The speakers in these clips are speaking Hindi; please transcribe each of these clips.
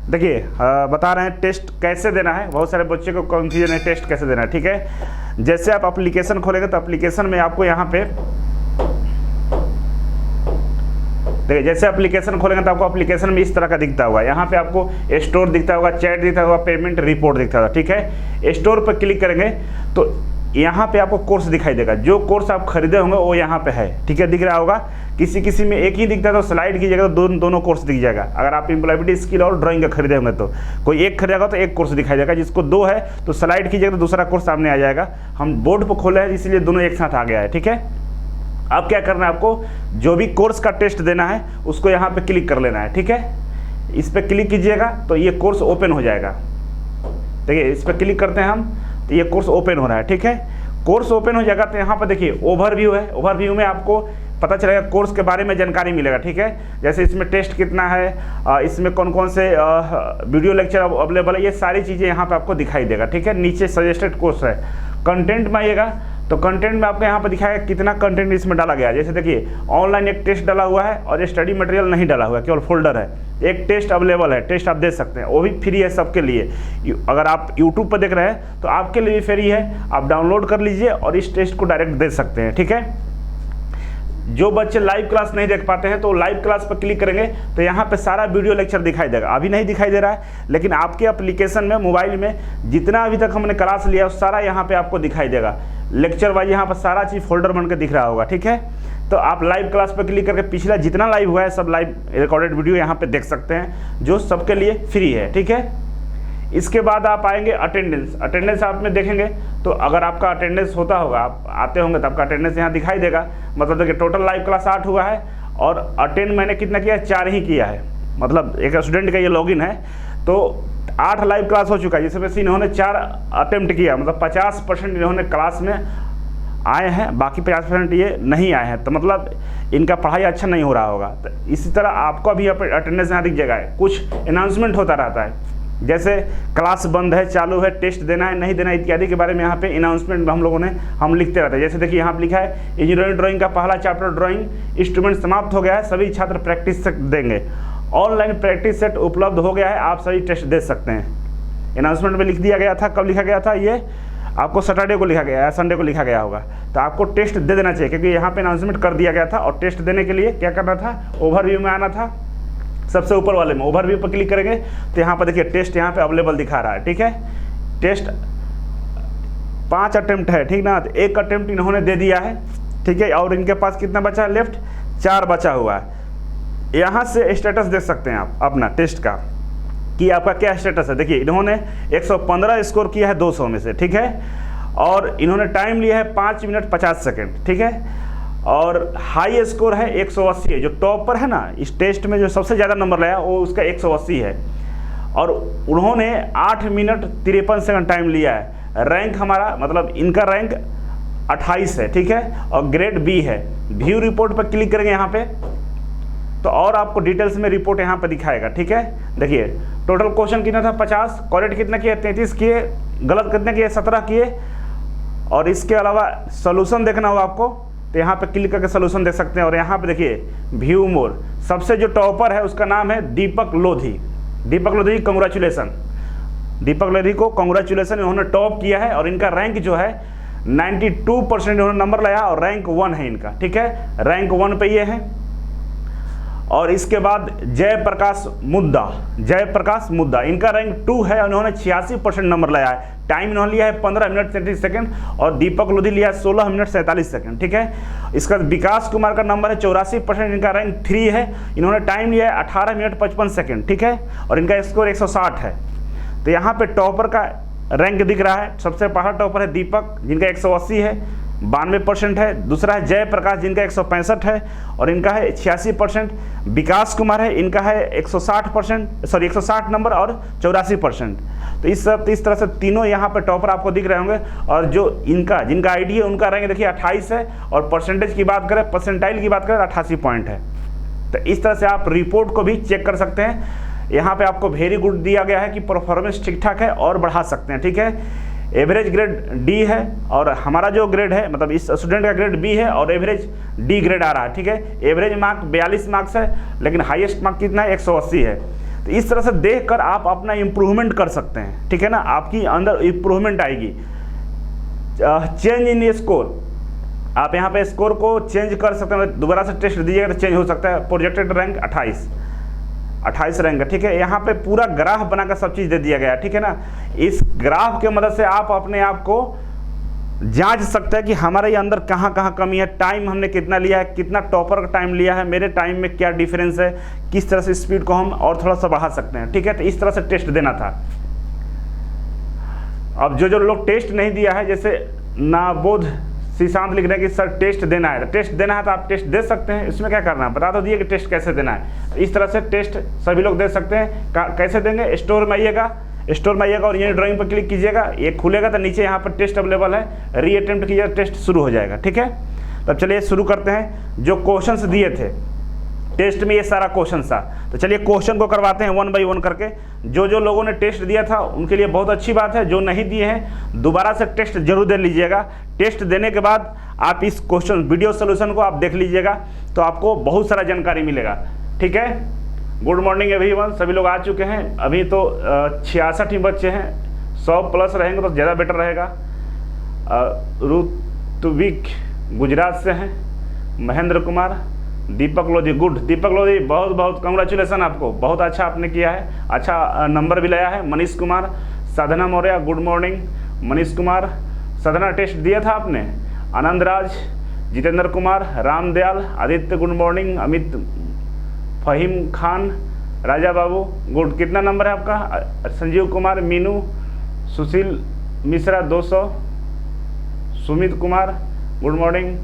देखिए बता रहे हैं टेस्ट कैसे देना है। बहुत सारे बच्चे को कंफ्यूजन है टेस्ट कैसे देना है, ठीक है। जैसे आप एप्लीकेशन खोलेंगे तो एप्लीकेशन में आपको यहाँ पे देखिए, जैसे एप्लीकेशन खोलेंगे तो आपको एप्लीकेशन में इस तरह का दिखता होगा। यहाँ पे आपको स्टोर दिखता होगा, चैट दिखता होगा, पेमेंट रिपोर्ट दिखता होगा, ठीक है। स्टोर पर क्लिक करेंगे तो यहाँ पे आपको कोर्स दिखाई देगा। जो कोर्स आप खरीदे होंगे वो यहाँ पे है, ठीक है, दिख रहा होगा। किसी में एक ही दिखता है तो स्लाइड कीजिएगा तो दोनों कोर्स दिख जाएगा। अगर आप एम्प्लॉयबिलिटी स्किल और ड्राइंग का खरीदे होंगे तो कोई एक खरीदेगा तो एक कोर्स दिखाई देगा, जिसको दो है तो स्लाइड कीजिएगा तो दूसरा कोर्स सामने आ जाएगा। हम बोर्ड पर खोले हैं इसलिए दोनों एक साथ आ गया है, ठीक है। अब क्या करना है, आपको जो भी कोर्स का टेस्ट देना है उसको यहाँ पे क्लिक कर लेना है, ठीक है। इस पर क्लिक कीजिएगा तो ये कोर्स ओपन हो जाएगा। देखिए इस पर क्लिक करते हैं हम तो ये कोर्स ओपन हो रहा है, ठीक है। कोर्स ओपन हो जाएगा तो यहाँ पर देखिए ओवरव्यू है। ओवरव्यू में आपको पता चलेगा कोर्स के बारे में जानकारी मिलेगा, ठीक है। जैसे इसमें टेस्ट कितना है, इसमें कौन कौन से वीडियो लेक्चर अवेलेबल है, ये सारी चीज़ें यहाँ पे आपको दिखाई देगा, ठीक है। नीचे सजेस्टेड कोर्स है। कंटेंट में आइएगा तो कंटेंट में आपको यहाँ पर दिखाएगा कितना कंटेंट इसमें डाला गया है। जैसे देखिए ऑनलाइन एक टेस्ट डाला हुआ है और स्टडी मटेरियल नहीं डाला हुआ है, केवल फोल्डर है। एक टेस्ट अवेलेबल है, टेस्ट आप दे सकते हैं, वो भी फ्री है सबके लिए। अगर आप यूट्यूब पर देख रहे हैं तो आपके लिए भी फ्री है, आप डाउनलोड कर लीजिए और इस टेस्ट को डायरेक्ट दे सकते हैं, ठीक है। जो बच्चे लाइव क्लास नहीं देख पाते हैं तो लाइव क्लास पर क्लिक करेंगे तो यहाँ पे सारा वीडियो लेक्चर दिखाई देगा। अभी नहीं दिखाई दे रहा है, लेकिन आपके एप्लीकेशन में मोबाइल में जितना अभी तक हमने क्लास लिया उस सारा यहाँ पे आपको दिखाई देगा। लेक्चर वाइज यहाँ पर सारा चीज़ फोल्डर बन के दिख रहा होगा, ठीक है। तो आप लाइव क्लास पर क्लिक करके पिछला जितना लाइव हुआ है सब लाइव रिकॉर्डेड वीडियो यहाँ पे देख सकते हैं, जो सबके लिए फ्री है, ठीक है। इसके बाद आप आएंगे अटेंडेंस। अटेंडेंस आप में देखेंगे तो अगर आपका अटेंडेंस होता होगा, आप आते होंगे तो आपका अटेंडेंस यहाँ दिखाई देगा। मतलब देखिए टोटल लाइव क्लास 8 हुआ है और अटेंड मैंने कितना किया है, 4 ही किया है। मतलब एक स्टूडेंट का ये लॉगिन है तो 8 लाइव क्लास हो चुका है, जिसमें से इन्होंने 4 अटेम्प्ट किया। मतलब 50% इन्होंने क्लास में आए हैं, बाकी 50% ये नहीं आए हैं। तो मतलब इनका पढ़ाई अच्छा नहीं हो रहा होगा। तो इसी तरह आपको भी अटेंडेंस यहाँ दिख जाएगा। कुछ अनाउंसमेंट होता रहता है, जैसे क्लास बंद है, चालू है, टेस्ट देना है, नहीं देना इत्यादि के बारे में यहाँ पे अनाउंसमेंट हम लिखते रहते हैं। जैसे देखिए यहाँ पे लिखा है इंजीनियरिंग ड्राइंग का पहला चैप्टर ड्राइंग इंस्ट्रूमेंट समाप्त हो गया है, सभी छात्र प्रैक्टिस सेट देंगे। ऑनलाइन प्रैक्टिस सेट उपलब्ध हो गया है, आप सभी टेस्ट दे सकते हैं। अनाउंसमेंट में लिख दिया गया था। कब लिखा गया था, ये आपको सैटरडे को लिखा गया है, संडे को लिखा गया होगा। तो आपको टेस्ट दे देना चाहिए क्योंकि यहाँ पे अनाउंसमेंट कर दिया गया था। और टेस्ट देने के लिए क्या करना था, ओवरव्यू में आना था, सबसे ऊपर वाले में ओवरव्यू पर क्लिक करेंगे तो यहाँ पर देखिए टेस्ट यहाँ पे अवेलेबल दिखा रहा है, ठीक है। टेस्ट 5 अटेम्प्ट है, ठीक ना। तो 1 अटेम्प्ट इन्होंने दे दिया है, ठीक है। और इनके पास कितना बचा है, लेफ्ट 4 बचा हुआ है। यहाँ से स्टेटस देख सकते हैं आप अपना टेस्ट का कि आपका क्या स्टेटस है। देखिए इन्होंने 115 स्कोर किया है 200 में से, ठीक है। और इन्होंने टाइम लिया है 5 मिनट 50 सेकेंड, ठीक है। और हाई स्कोर है 180 है, जो टॉप पर है ना इस टेस्ट में, जो सबसे ज़्यादा नंबर लाया वो उसका 180 है। और उन्होंने 8 मिनट 53 सेकंड टाइम लिया है। रैंक हमारा मतलब इनका रैंक 28 है, ठीक है। और ग्रेड बी है। व्यू रिपोर्ट पर क्लिक करेंगे यहाँ पे तो और आपको डिटेल्स में रिपोर्ट यहाँ पे दिखाएगा, ठीक है। देखिए टोटल क्वेश्चन कितना था 50, करेक्ट कितना किए 33 किए, गलत कितने किए 17 किए। और इसके अलावा सोल्यूशन देखना होगा आपको तो यहाँ पे क्लिक करके सोल्यूशन देख सकते हैं। और यहाँ पे देखिए व्यू मोर, सबसे जो टॉपर है उसका नाम है दीपक लोधी। दीपक लोधी कंग्रेचुलेसन, दीपक लोधी को कंग्रेचुलेसन, इन्होंने टॉप किया है। और इनका रैंक जो है 92% इन्होंने नंबर लाया और रैंक 1 है इनका, ठीक है। रैंक 1 पे ये है। और इसके बाद जयप्रकाश मुद्दा, इनका रैंक 2 है। उन्होंने 86% नंबर लाया है। टाइम इन्होंने लिया है 15 मिनट 33 सेकंड और दीपक लोधी लिया है 16 मिनट 47 सेकंड, ठीक है। इसका विकास कुमार का नंबर है 84%, इनका रैंक 3 है। इन्होंने टाइम लिया है 18 मिनट 55 सेकंड, ठीक है। और इनका स्कोर 160 है। तो यहाँ पे टॉपर का रैंक दिख रहा है। सबसे पहला टॉपर है दीपक जिनका 180 है, 92% है। दूसरा है जयप्रकाश जिनका 165 है और इनका है 86%। विकास कुमार है, इनका है 160 नंबर और 84%। तो इस तरह से तीनों यहाँ पे टॉपर आपको दिख रहे होंगे। और जो जिनका आईडी है उनका रैंक देखिए 28 है। और परसेंटेज की बात करें, परसेंटाइल की बात करें 88 पॉइंट है। तो इस तरह से आप रिपोर्ट को भी चेक कर सकते हैं। यहाँ पे आपको वेरी गुड दिया गया है कि परफॉर्मेंस ठीक ठाक है और बढ़ा सकते हैं, ठीक है। एवरेज ग्रेड डी है और हमारा जो ग्रेड है मतलब इस स्टूडेंट का ग्रेड बी है और एवरेज डी ग्रेड आ रहा है, ठीक है। एवरेज मार्क 42 मार्क्स है, लेकिन हाईएस्ट मार्क कितना है 180 है। तो इस तरह से देख कर आप अपना इम्प्रूवमेंट कर सकते हैं, ठीक है ना, आपकी अंदर इम्प्रूवमेंट आएगी। चेंज इन स्कोर, आप यहाँ पे स्कोर को चेंज कर सकते हैं, दोबारा से टेस्ट दीजिएगा तो चेंज हो सकता है। प्रोजेक्टेड रैंक 28 रैंक है, ठीक है। यहाँ पे पूरा ग्राफ बनाकर सब चीज़ दे दिया गया है, ठीक है ना। इस ग्राफ के मदद से आप अपने आप को जांच सकते हैं कि हमारे अंदर कहाँ कहाँ कमी है, टाइम हमने कितना लिया है, कितना टॉपर का टाइम लिया है, मेरे टाइम में क्या डिफरेंस है, किस तरह से स्पीड को हम और थोड़ा सा बढ़ा सकते हैं, ठीक है। तो इस तरह से टेस्ट देना था। अब जो लोग टेस्ट नहीं दिया है, जैसे नाबोध शीशांत लिख रहे हैं कि सर टेस्ट देना है, तो टेस्ट देना है तो आप टेस्ट दे सकते हैं, इसमें क्या करना है बता तो दिए कि टेस्ट कैसे देना है। इस तरह से टेस्ट सभी लोग दे सकते हैं। कैसे देंगे, स्टोर में आइएगा, स्टोर में आइएगा और ये ड्राइंग पर क्लिक कीजिएगा, ये खुलेगा तो नीचे यहाँ पर टेस्ट अवेलेबल है, री अटेम्प्ट कीजिएगा, टेस्ट शुरू हो जाएगा, ठीक है। तब चलिए शुरू करते हैं। जो क्वेश्चंस दिए थे टेस्ट में, ये सारा क्वेश्चन था, तो चलिए क्वेश्चन को करवाते हैं 1 बाई 1 करके। जो लोगों ने टेस्ट दिया था उनके लिए बहुत अच्छी बात है, जो नहीं दिए हैं दोबारा से टेस्ट जरूर दे लीजिएगा। टेस्ट देने के बाद आप इस क्वेश्चन वीडियो सोल्यूशन को आप देख लीजिएगा, तो आपको बहुत सारा जानकारी मिलेगा, ठीक है। गुड मॉर्निंग एवरीवन, सभी लोग आ चुके हैं। अभी तो 66 ही बच्चे हैं, 100 प्लस रहेंगे तो ज़्यादा बेटर रहेगा। ऋतुविक गुजरात से हैं, महेंद्र कुमार, दीपक लोधी, गुड दीपक लोधी, बहुत बहुत कंग्रेचुलेसन आपको, बहुत अच्छा आपने किया है, अच्छा नंबर भी लाया है। मनीष कुमार, साधना मौर्य, गुड मॉर्निंग मनीष कुमार, साधना टेस्ट दिया था आपने। Anand Raj, Jitendra Kumar, Ramdayal, Aditya good morning, Amit, Faheem Khan, Raja Babu good, कितना नंबर है आपका। संजीव कुमार, मीनू, सुशील मिश्रा 200, सुमित कुमार गुड मॉर्निंग,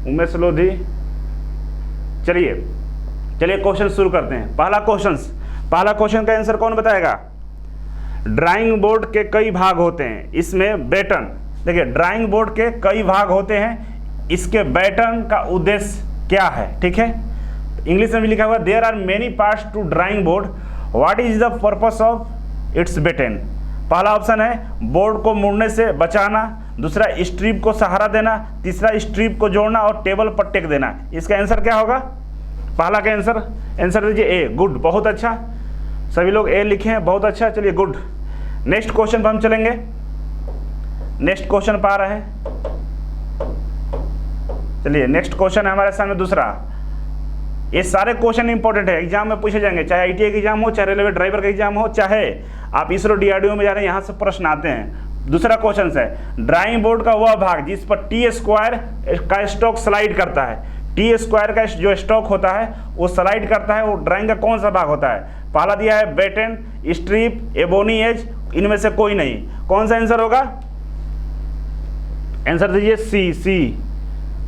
उमेश लोधी। चलिए क्वेश्चन शुरू करते हैं। पहला क्वेश्चन का आंसर कौन बताएगा। ड्राइंग बोर्ड के कई भाग होते हैं, इसमें बैटन, देखिए ड्राइंग बोर्ड के कई भाग होते हैं, इसके बैटन का उद्देश्य क्या है, ठीक है। इंग्लिश में भी लिखा हुआ there are many parts to drawing board, what is the purpose of its baton. पहला ऑप्शन है बोर्ड को मुड़ने से बचाना, दूसरा स्ट्रिप को सहारा देना, तीसरा स्ट्रिप को जोड़ना और टेबल पर टेक देना। इसका आंसर क्या होगा, पहला का आंसर दीजिए ए, गुड, बहुत अच्छा, सभी लोग ए लिखे हैं, बहुत अच्छा, चलिए गुड। नेक्स्ट क्वेश्चन पर हम चलेंगे, नेक्स्ट क्वेश्चन पर आ रहे हैं। चलिए नेक्स्ट क्वेश्चन है हमारे सामने दूसरा। ये सारे क्वेश्चन इंपॉर्टेंट है, एग्जाम में पूछे जाएंगे, चाहे ITI का एग्जाम हो, चाहे रेलवे ड्राइवर का एग्जाम हो, चाहे आप इसरो DRDO में जा रहे हैं, यहाँ से प्रश्न आते हैं। दूसरा क्वेश्चन है ड्राइंग बोर्ड का वह भाग जिस पर T² का स्टॉक स्लाइड करता है। T² का जो स्टॉक होता है वो स्लाइड करता है, वो ड्राइंग का कौन सा भाग होता है। पहला दिया है बैटन, स्ट्रिप, एबोनी एज, इनमें से कोई नहीं, कौन सा आंसर होगा। आंसर दीजिए सी,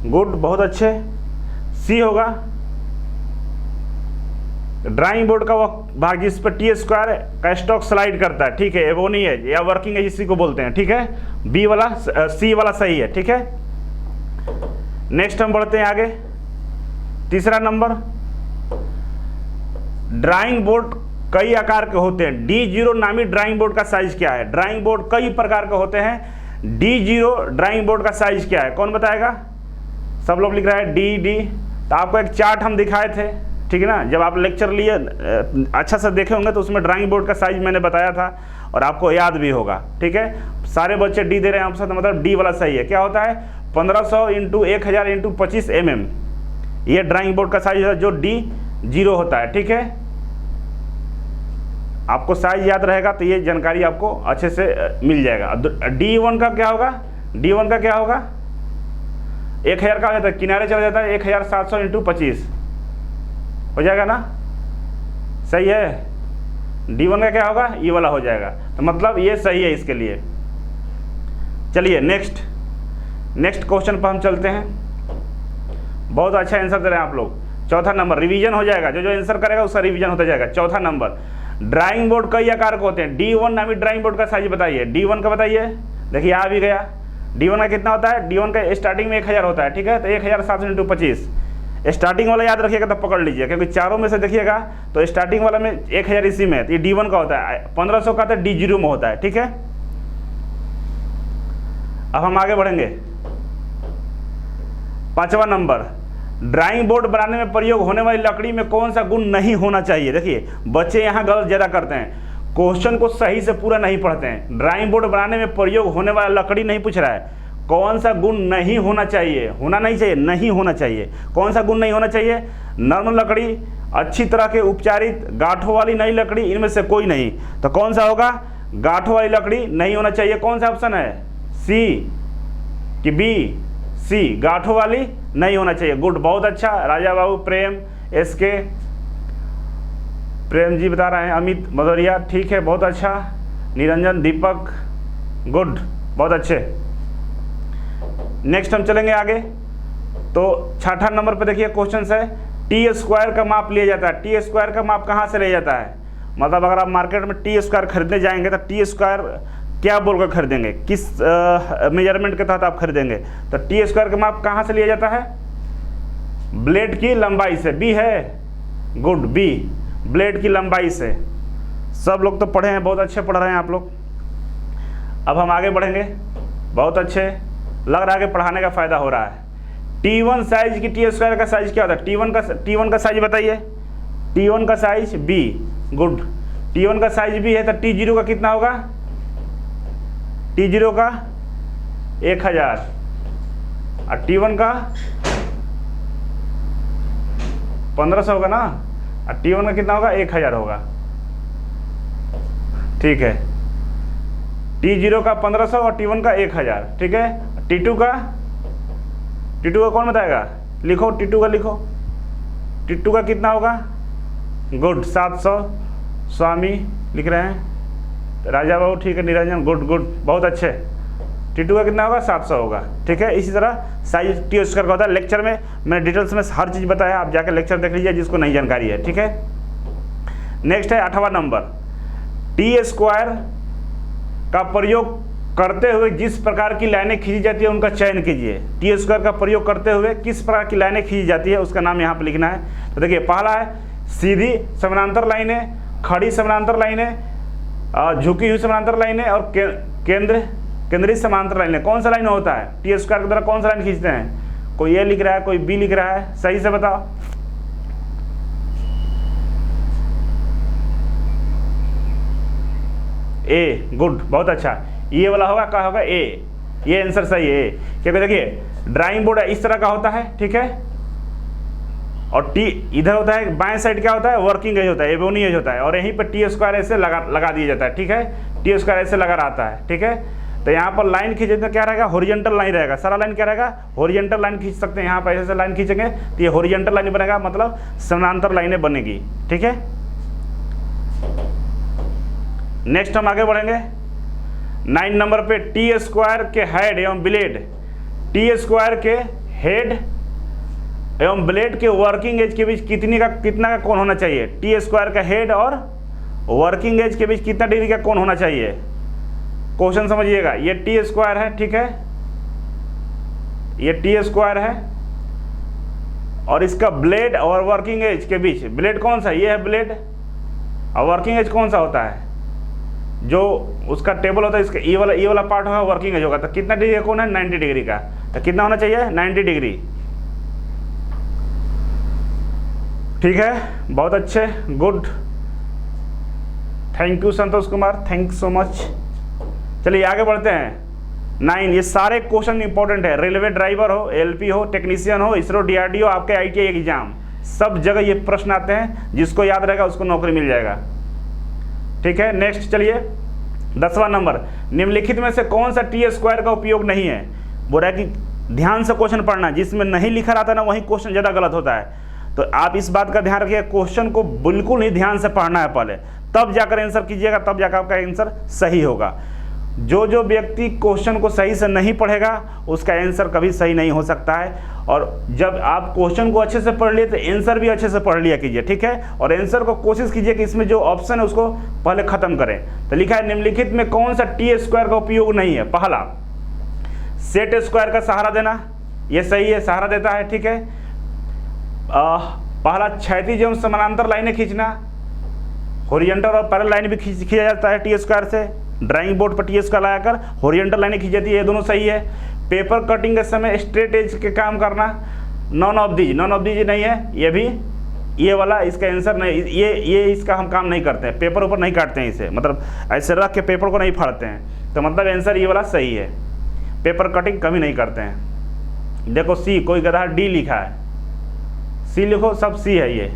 गुड, बहुत अच्छे, सी होगा। ड्राइंग बोर्ड का वो भाग जिस पर T² का स्टॉक स्लाइड करता है, ठीक है, एबोनी एज या वर्किंग एज इसी को बोलते हैं, ठीक है। बी वाला, सी वाला सही है, ठीक है। नेक्स्ट हम बढ़ते हैं आगे, तीसरा नंबर। ड्राइंग बोर्ड कई आकार के होते हैं, D0 नामी ड्राइंग बोर्ड का साइज क्या है। ड्राइंग बोर्ड कई प्रकार के होते हैं, D0 ड्राइंग बोर्ड का साइज क्या है, कौन बताएगा। सब लोग लिख रहा है डी। तो आपको एक चार्ट हम दिखाए थे, ठीक है ना, जब आप लेक्चर लिए अच्छा से देखे होंगे तो उसमें ड्राइंग बोर्ड का साइज मैंने बताया था और आपको याद भी होगा, ठीक है। सारे बच्चे डी दे रहे हैं आपसे, तो मतलब डी वाला सही है। क्या होता है 1500 × 1000 × 25 mm, ये ड्राइंग बोर्ड का साइज है जो D0 होता है, ठीक है। आपको साइज याद रहेगा तो ये जानकारी आपको अच्छे से मिल जाएगा। D1 का क्या होगा, D1 का क्या होगा, 1000 का हो जाता है, किनारे चला जाता है, 1700 × 25 हो जाएगा ना, सही है। D1 का क्या होगा, ये वाला हो जाएगा, तो मतलब ये सही है इसके लिए। चलिए नेक्स्ट क्वेश्चन पर हम चलते हैं। बहुत अच्छा आंसर दे रहे हैं आप लोग। चौथा नंबर रिवीजन हो जाएगा, जो आंसर करेगा उसका रिवीजन होता जाएगा। चौथा नंबर, ड्राइंग बोर्ड कई आकार के होते हैं, D1 नामी ड्राइंग बोर्ड का साइज बताइए। D1 का बताइए, देखिए आ भी गया। D1 का कितना होता है, D1 का स्टार्टिंग में 1000 होता है, ठीक है। तो 1700 × 25, स्टार्टिंग वाला याद रखिएगा तो पकड़ लीजिए, क्योंकि चारों में से देखिएगा तो स्टार्टिंग वाला में 1000 इसी में है, तो ये D1 का होता है। 1500 का तो D0 में होता है, ठीक है। अब हम आगे बढ़ेंगे। पांचवा नंबर, ड्राइंग बोर्ड बनाने में प्रयोग होने वाली लकड़ी में कौन सा गुण नहीं होना चाहिए। देखिए बच्चे यहाँ गलत ज़्यादा करते हैं, क्वेश्चन को सही से पूरा नहीं पढ़ते हैं। ड्राइंग बोर्ड बनाने में प्रयोग होने वाला लकड़ी नहीं पूछ रहा है, कौन सा गुण नहीं होना चाहिए, होना नहीं चाहिए, नहीं होना चाहिए। कौन सा गुण नहीं होना चाहिए? नर्म लकड़ी, अच्छी तरह के उपचारित, गांठों वाली नई लकड़ी, इनमें से कोई नहीं। तो कौन सा होगा? गांठों वाली लकड़ी नहीं होना चाहिए। कौन सा ऑप्शन है? सी कि बी? सी, गांठों वाली नहीं होना चाहिए। गुड, बहुत अच्छा। राजा बाबू, प्रेम, एसके, प्रेम जी बता रहे हैं, अमित भदौरिया, ठीक है, बहुत अच्छा। निरंजन, दीपक, गुड, बहुत अच्छे। नेक्स्ट हम चलेंगे आगे। तो 6ठा नंबर पे देखिए क्वेश्चन है, टी स्क्वायर का माप लिया जाता है। टी स्क्वायर का माप कहाँ से लिया जाता है? मतलब अगर आप मार्केट में टी स्क्वायर खरीदने जाएंगे तो टी स्क्वायर क्या बोलकर खरीदेंगे, किस मेजरमेंट के तहत आप खरीदेंगे? तो टी स्क्वायर का माप कहाँ से लिया जाता है? ब्लेड की लंबाई से। बी है, गुड, बी, ब्लेड की लंबाई से। सब लोग तो पढ़े हैं, बहुत अच्छे पढ़ रहे हैं आप लोग। अब हम आगे बढ़ेंगे, बहुत अच्छे, लग रहा है कि पढ़ाने का फ़ायदा हो रहा है। T1 साइज की टी स्क्वायर का साइज क्या होता है? T1 का साइज बताइए। T1 का साइज B, गुड। T1 का साइज B है तो T0 का कितना होगा? T0 का 1000 और T1 का 1500 होगा ना, और T1 का कितना होगा? 1000 होगा, ठीक है। T0 का 1500 और T1 का 1000, ठीक है। T2 का कौन बताएगा? लिखो, T2 का लिखो। T2 का कितना होगा? गुड, 700। स्वामी लिख रहे हैं, राजा बाबू, ठीक है, निरंजन, गुड गुड, बहुत अच्छे। T2 का कितना होगा? 700 होगा, ठीक है। इसी तरह साइज टी स्क्वायर का होता है। लेक्चर में मैंने डिटेल्स में हर चीज़ बताया, आप जाकर लेक्चर देख लीजिए जिसको नहीं जानकारी है, ठीक है। नेक्स्ट है 8वां नंबर, टी स्क्वायर का प्रयोग करते हुए जिस प्रकार की लाइनें खींची जाती है उनका चयन कीजिए। टी स्क्वायर का प्रयोग करते हुए किस प्रकार की लाइनें खींची जाती है उसका नाम यहाँ पर लिखना है। तो देखिए पहला है सीधी समानांतर लाइनें, खड़ी समानांतर लाइनें, झुकी हुई समानांतर लाइनें और केंद्रीय समानांतर लाइनें। कौन सा लाइन होता है टी स्क्वायर की तरह? कौन सा लाइन खींचते हैं? कोई ए लिख रहा है, कोई बी लिख रहा है, सही से बताओ। ए, गुड, बहुत अच्छा। ये वाला होगा, क्या होगा? ए, ये आंसर सही है। क्योंकि देखिए ड्राइंग बोर्ड इस तरह का होता है, ठीक है, और टी इधर होता है, बाएं साइड क्या होता है? वर्किंग एज होता है, एबोनी एज होता है, और यहीं पर टी स्क्वायर ऐसे लगा दिया जाता है, ठीक है। टी स्क्वायर ऐसे लगा रहता है, ठीक है। तो यहाँ पर लाइन खींचे तो क्या रहेगा? हॉरिजॉन्टल लाइन रहेगा। सारा लाइन क्या रहेगा? हॉरिजॉन्टल लाइन खींच सकते हैं। यहाँ पर ऐसे लाइन खींचेंगे तो ये हॉरिजॉन्टल लाइन बनेगा, मतलब समानांतर लाइनें बनेगी, ठीक है। नेक्स्ट हम आगे बढ़ेंगे 9 नंबर पे, टी स्क्वायर के हेड एवं ब्लेड, टी स्क्वायर के हेड एवं ब्लेड के वर्किंग एज के बीच कितना का कोण होना चाहिए? टी स्क्वायर का हेड और वर्किंग एज के बीच कितना डिग्री का कोण होना चाहिए? क्वेश्चन समझिएगा, ये टी स्क्वायर है, ठीक है, ये टी स्क्वायर है और इसका ब्लेड और वर्किंग एज के बीच, ब्लेड कौन सा? ये है ब्लेड, और वर्किंग एज कौन सा होता है? जो उसका टेबल होता है, इसका ये वाला पार्ट होगा, वर्किंग एज होगा। तो कितना डिग्री का कोण है? 90 डिग्री का। तो कितना होना चाहिए? 90 डिग्री, ठीक है, बहुत अच्छे, good, thank you Santosh Kumar, thank so much. चलिए आगे बढ़ते हैं। 9, ये सारे क्वेश्चन इंपॉर्टेंट है। रेलवे ड्राइवर हो, एलपी हो, टेक्नीशियन हो, इसरो, डीआरडीओ, आपके आईटीआई एग्जाम, सब जगह ये प्रश्न आते हैं। जिसको याद रहेगा उसको नौकरी मिल जाएगा, ठीक है। नेक्स्ट चलिए 10वां नंबर, निम्नलिखित में से कौन सा टी स्क्वायर का उपयोग नहीं है? बोल रहा है कि ध्यान से क्वेश्चन पढ़ना, जिसमें नहीं लिखा रहता ना वही क्वेश्चन ज़्यादा गलत होता है। तो आप इस बात का ध्यान रखिए, क्वेश्चन को बिल्कुल ही ध्यान से पढ़ना है पहले, तब जाकर आंसर कीजिएगा, तब जाकर आपका आंसर सही होगा। जो व्यक्ति क्वेश्चन को सही से नहीं पढ़ेगा उसका आंसर कभी सही नहीं हो सकता है। और जब आप क्वेश्चन को अच्छे से पढ़ लिए तो आंसर भी अच्छे से पढ़ लिया कीजिए, ठीक है। और आंसर को कोशिश कीजिए कि इसमें जो ऑप्शन है उसको पहले खत्म करें। तो लिखा है निम्नलिखित में कौन सा टी स्क्वायर का उपयोग नहीं है? पहला, सेट स्क्वायर का सहारा देना, ये सही है, सहारा देता है, ठीक है। पहला, क्षैतिज एवं समानांतर लाइनें खींचना, हॉरिजॉन्टल और पैरेलल लाइन भी खींचा जाता है टी स्क्वायर से। ड्राइंग बोर्ड पर टी स्क्वायर लगाकर हॉरिजॉन्टल लाइनें खींची जाती है, ये दोनों सही है। पेपर कटिंग के समय स्ट्रेट एज के काम करना, नॉन ऑफ दीज नहीं है, ये भी, ये वाला इसका आंसर नहीं, ये इसका हम काम नहीं करते हैं, पेपर ऊपर नहीं काटते हैं इसे, मतलब ऐसे रख के पेपर को नहीं फाड़ते हैं, तो मतलब आंसर ये वाला सही है, पेपर कटिंग कभी नहीं करते हैं। देखो सी, कोई गधा डी लिखा है, सी लिखो, सब सी है ये।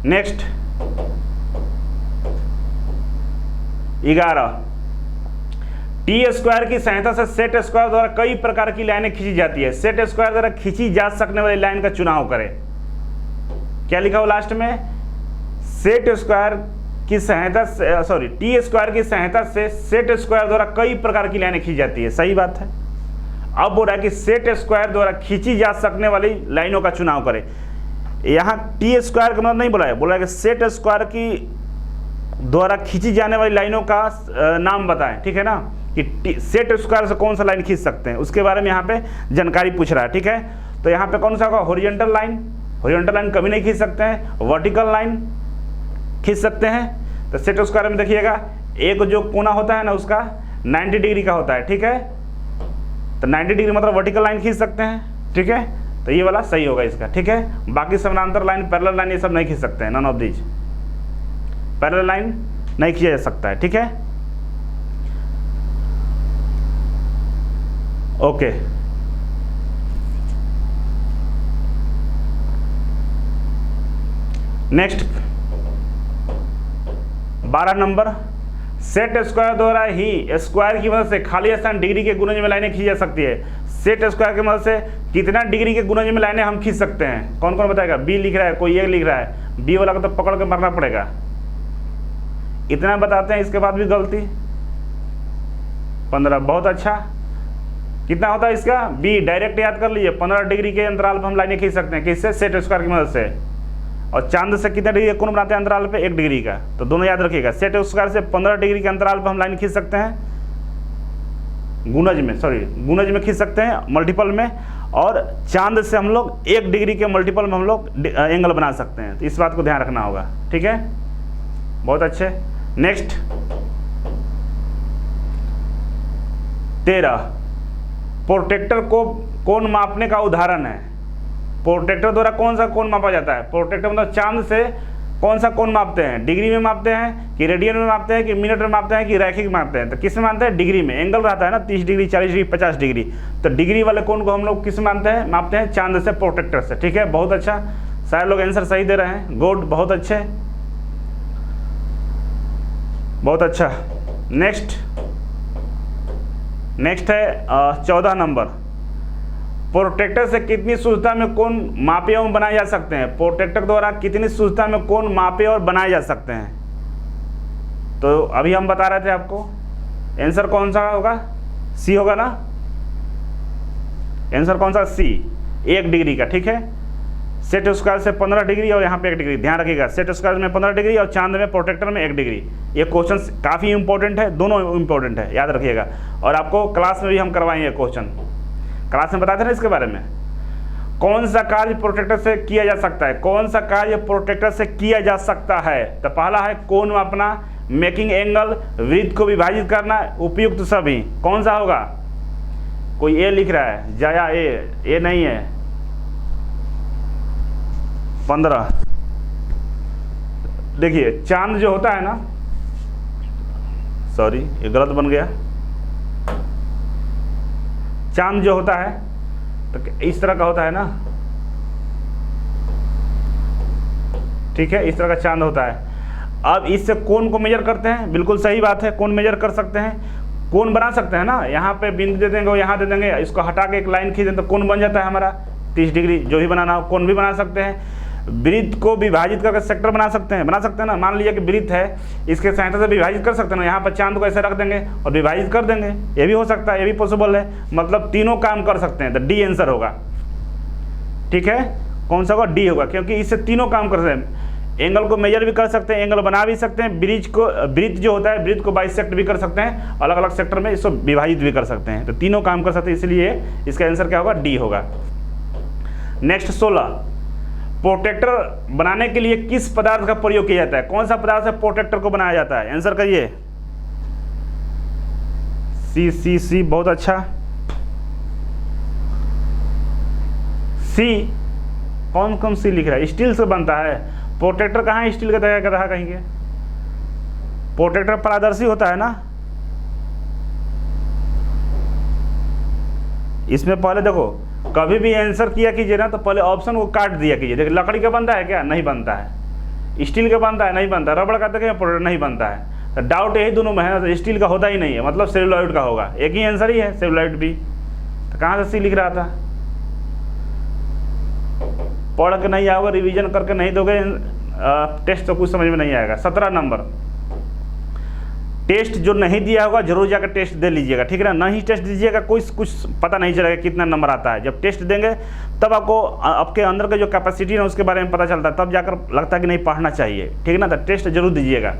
नेक्स्ट 11, टी स्क्वायर की सहायता से सेट स्क्वायर द्वारा कई प्रकार की लाइनें खींची जाती है, सेट स्क्वायर द्वारा खींची जा सकने वाली लाइन का चुनाव करें। क्या लिखा हो लास्ट में, सेट स्क्वायर की सहायता से, सॉरी, टी स्क्वायर की सहायता से सेट स्क्वायर द्वारा कई प्रकार की लाइनें खींची जाती है, सही बात है। अब बोल रहा है कि सेट स्क्वायर द्वारा खींची जा सकने वाली लाइनों का चुनाव करें। यहाँ टी स्क्वायर का मतलब नहीं बोला है, बोला है कि सेट स्क्वायर की द्वारा खींची जाने वाली लाइनों का नाम बताएं, ठीक है ना, कि सेट स्क्वायर से कौन सा लाइन खींच सकते हैं, उसके बारे में यहाँ पे जानकारी पूछ रहा है, ठीक है। तो यहाँ पे कौन सा होगा, हॉरिजॉन्टल लाइन कभी नहीं खींच सकते हैं, वर्टिकल लाइन खींच सकते हैं। तो सेट स्क्वायर में देखिएगा, एक जो कोना होता है ना उसका 90 डिग्री का होता है, ठीक है, तो 90 डिग्री मतलब वर्टिकल लाइन खींच सकते हैं, ठीक है। तो ये वाला सही होगा इसका, ठीक है। बाकी समानांतर लाइन, पैरेलल लाइन, ये सब नहीं खींच सकते हैं, none of these, parallel line नहीं खींचा जा सकता है, ठीक है। Okay, next 12 number, set square द्वारा ही स्क्वायर की मदद से खाली स्थान डिग्री के गुणज में लाइनें खींची जा सकती है। सेट स्क्वायर की मदद से कितना डिग्री के गुणज में लाइनें हम खींच सकते हैं, कौन कौन बताएगा। बी लिख रहा है, कोई ए लिख रहा है, बी वाला को तो पकड़ के मारना पड़ेगा। इतना बताते हैं, इसके बाद भी गलती। 15, बहुत अच्छा। कितना होता है इसका, बी डायरेक्ट याद कर लीजिए, 15 डिग्री के अंतराल पर हम लाइनें खींच सकते हैं, किससे, सेट स्क्वायर की मदद से। और चांद से कितना डिग्री कौन बनाते हैं अंतराल पे, 1 डिग्री का, तो दोनों याद रखिएगा। सेट स्क्वायर से 15 डिग्री के अंतराल पर हम लाइन खींच सकते हैं, गुणज में खींच सकते हैं, मल्टीपल में। और चांद से हम लोग 1 डिग्री के मल्टीपल में हम लोग एंगल बना सकते हैं, तो इस बात को ध्यान रखना होगा, ठीक है, बहुत अच्छे। नेक्स्ट 13, प्रोट्रैक्टर को कोण मापने का उदाहरण है। प्रोट्रैक्टर द्वारा कौन सा कोण मापा जाता है, प्रोट्रैक्टर मतलब चांद से कौन सा कोण मापते हैं, डिग्री में मापते हैं कि रेडियन में मापते हैं कि मिनट में मापते हैं कि रैखिक मापते हैं। तो किस में मानते हैं, डिग्री में। एंगल रहता है ना 30 डिग्री, 40 डिग्री, 50 डिग्री, तो डिग्री वाले कोण को हम लोग किस मानते हैं, मापते हैं चांद से, प्रोट्रैक्टर से, ठीक है, बहुत अच्छा। सारे लोग आंसर सही दे रहे हैं, गुड, बहुत अच्छे, बहुत अच्छा। नेक्स्ट है 14 नंबर, प्रोट्रैक्टर से कितनी शुद्धता में कोण मापे और बनाए जा सकते हैं। प्रोट्रैक्टर द्वारा कितनी शुद्धता में कोण मापे और बनाए जा सकते हैं, तो अभी हम बता रहे थे आपको। आंसर कौन सा होगा, सी होगा ना, आंसर कौन सा, सी, 1 डिग्री का, ठीक है। सेट स्क्वायर से 15 डिग्री और यहाँ पे 1 डिग्री, ध्यान रखिएगा, सेट स्क्वायर में 15 डिग्री और चांद में, प्रोट्रैक्टर में 1 डिग्री। ये क्वेश्चन काफ़ी इंपॉर्टेंट है, दोनों इंपॉर्टेंट है, याद रखिएगा। और आपको क्लास में भी हम करवाएंगे क्वेश्चन, क्लास में बताते ना इसके बारे में। कौन सा कार्य प्रोट्रैक्टर से किया जा सकता है, कौन सा कार्य प्रोट्रैक्टर से किया जा सकता है, तो पहला है कोण मापना, मेकिंग एंगल, वृत्त को विभाजित करना, उपयुक्त सभी। कौन सा होगा, कोई ए लिख रहा है, जाया ए नहीं है। 15 देखिए, चांद जो होता है ना, सॉरी ये गलत बन गया, चांद जो होता है तो इस तरह का होता है ना, ठीक है, इस तरह का चांद होता है। अब इससे कोण को मेजर करते हैं, बिल्कुल सही बात है, कोण मेजर कर सकते हैं, कोण बना सकते हैं ना, यहाँ पे बिंदु दे देंगे और यहाँ दे देंगे, इसको हटा के एक लाइन खींच दें तो कोण बन जाता है हमारा 30 डिग्री। जो भी बनाना हो कोण भी बना सकते हैं। वृत्त को विभाजित करके सेक्टर बना सकते हैं ना। मान लीजिए कि वृत्त है, इसके सहायता से विभाजित कर सकते हैं ना, यहाँ पर चांद को ऐसे रख देंगे और विभाजित कर देंगे, ये भी हो सकता है, ये भी पॉसिबल है। मतलब तीनों काम कर सकते हैं, तो डी आंसर होगा, ठीक है। कौन सा होगा, डी होगा, क्योंकि इससे तीनों काम कर सकते हैं। एंगल को मेजर भी कर सकते हैं, एंगल बना भी सकते हैं, वृत्त जो होता है वृत्त को बाइसेक्ट भी कर सकते हैं, अलग अलग सेक्टर में इसको विभाजित भी कर सकते हैं, तो तीनों काम कर सकते हैं, इसलिए इसका आंसर क्या होगा, डी होगा। नेक्स्ट 16, प्रोट्रैक्टर बनाने के लिए किस पदार्थ का प्रयोग किया जाता है। कौन सा पदार्थ से प्रोट्रैक्टर को बनाया जाता है, आंसर करिए। सी, बहुत अच्छा, सी, कौन कौन सी लिख रहा है? स्टील से बनता है। प्रोटेक्टर कहाँ है स्टील का? रहा कहेंगे प्रोटेक्टर पारदर्शी होता है ना। इसमें पहले देखो, कभी भी आंसर किया कीजिए ना तो पहले ऑप्शन को काट दिया कीजिए। देखिए लकड़ी का बनता है क्या? नहीं बनता है। स्टील का बनता है? नहीं बनता। रबड़ का देखें प्रोटेक्टर नहीं बनता है। तो डाउट यही दोनों में है, तो स्टील का होता ही नहीं है, मतलब सेलुलॉइड का होगा। एक ही आंसर ही है, सेलुलॉइड भी। तो कहाँ से सी लिख रहा था? पढ़ के नहीं आओगे, रिवीजन करके नहीं दोगे टेस्ट तो कुछ समझ में नहीं आएगा। 17 नंबर, टेस्ट जो नहीं दिया होगा जरूर जाकर टेस्ट दे लीजिएगा, ठीक है ना। नहीं टेस्ट दीजिएगा कुछ पता नहीं चलेगा कितना नंबर आता है। जब टेस्ट देंगे तब आपको आपके अंदर का जो कैपेसिटी है उसके बारे में पता चलता है, तब जाकर लगता है कि नहीं पढ़ना चाहिए, ठीक है ना। तो टेस्ट जरूर दीजिएगा।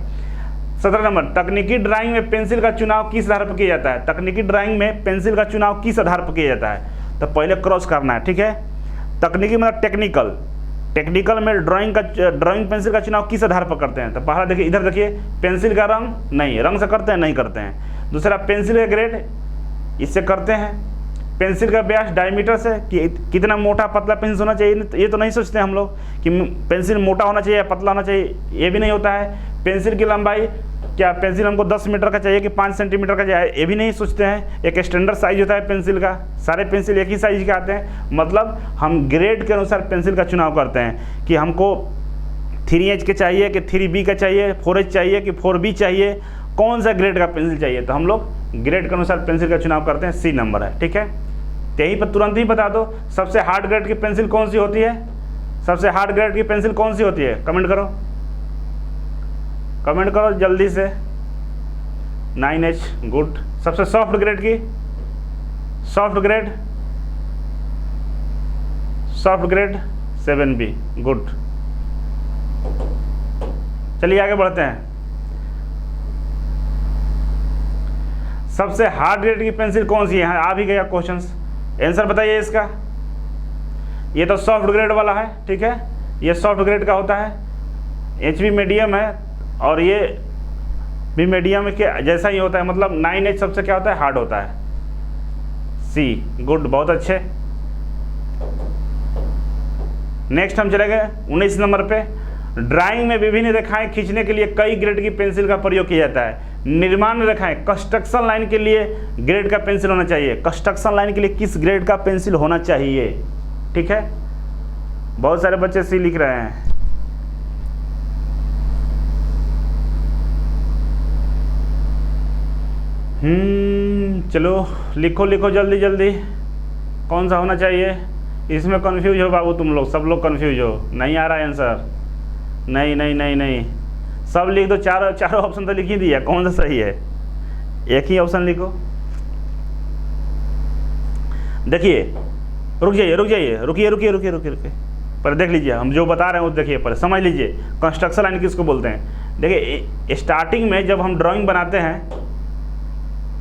17 नंबर, तकनीकी ड्राइंग में पेंसिल का चुनाव किस आधार पर किया जाता है? तकनीकी ड्राइंग में पेंसिल का चुनाव किस आधार पर किया जाता है? तो पहले क्रॉस करना है, ठीक है। तकनीकी मतलब टेक्निकल, टेक्निकल में ड्राइंग पेंसिल का चुनाव किस आधार पर करते हैं? तो पहला देखिए, इधर देखिए, पेंसिल का रंग, नहीं, रंग से करते हैं, नहीं करते हैं। दूसरा पेंसिल का ग्रेड, इससे करते हैं। पेंसिल का व्यास डायमीटर से, कि कितना मोटा पतला पेंसिल होना चाहिए, ये तो नहीं सोचते हम लोग कि पेंसिल मोटा होना चाहिए या पतला होना चाहिए, ये भी नहीं होता है। पेंसिल की लंबाई, क्या पेंसिल हमको 10 मीटर का चाहिए कि 5 सेंटीमीटर का चाहिए, ये भी नहीं सोचते हैं। एक स्टैंडर्ड साइज होता है पेंसिल का, सारे पेंसिल एक ही साइज के आते हैं। मतलब हम ग्रेड के अनुसार पेंसिल का चुनाव करते हैं कि हमको 3H के चाहिए कि 3B का चाहिए, 4H चाहिए कि 4B चाहिए, कौन सा ग्रेड का पेंसिल चाहिए। तो हम लोग ग्रेड के अनुसार पेंसिल का चुनाव करते हैं। सी नंबर है, ठीक है। तो यहीं पर तुरंत ही बता दो, सबसे हार्ड ग्रेड की पेंसिल कौन सी होती है? सबसे हार्ड ग्रेड की पेंसिल कौन सी होती है? कमेंट करो, कमेंट करो जल्दी से। 9H, good. सबसे सॉफ्ट ग्रेड की? Soft grade 7B, good. चलिए आगे बढ़ते हैं। सबसे हार्ड ग्रेड की पेंसिल कौन सी है? आ भी गया क्वेश्चंस, आंसर बताइए इसका। ये तो सॉफ्ट ग्रेड वाला है, ठीक है, ये सॉफ्ट ग्रेड का होता है। HB मीडियम है और ये भी मीडियम के जैसा ही होता है, मतलब 9H सबसे क्या होता है? हार्ड होता है। सी, गुड, बहुत अच्छे। नेक्स्ट हम चले गए 19 नंबर पे। ड्राइंग में विभिन्न रेखाएं खींचने के लिए कई ग्रेड की पेंसिल का प्रयोग किया जाता है। निर्माण रेखाएं, कंस्ट्रक्शन लाइन के लिए ग्रेड का पेंसिल होना चाहिए। कंस्ट्रक्शन लाइन के लिए किस ग्रेड का पेंसिल होना चाहिए? ठीक है, बहुत सारे बच्चे सी लिख रहे हैं। चलो लिखो लिखो जल्दी जल्दी, कौन सा होना चाहिए? इसमें कंफ्यूज हो बाबू, तुम लोग सब लोग कंफ्यूज हो, नहीं आ रहा है आंसर। नहीं नहीं नहीं नहीं, सब लिख दो। चारों ऑप्शन तो लिख ही दिया, कौन सा सही है? एक ही ऑप्शन लिखो। देखिए, रुकिए पर देख लीजिए, हम जो बता रहे हैं वो देखिए, पर समझ लीजिए। कंस्ट्रक्शन लाइन किसको बोलते हैं? देखिए, स्टार्टिंग में जब हम ड्राइंग बनाते हैं,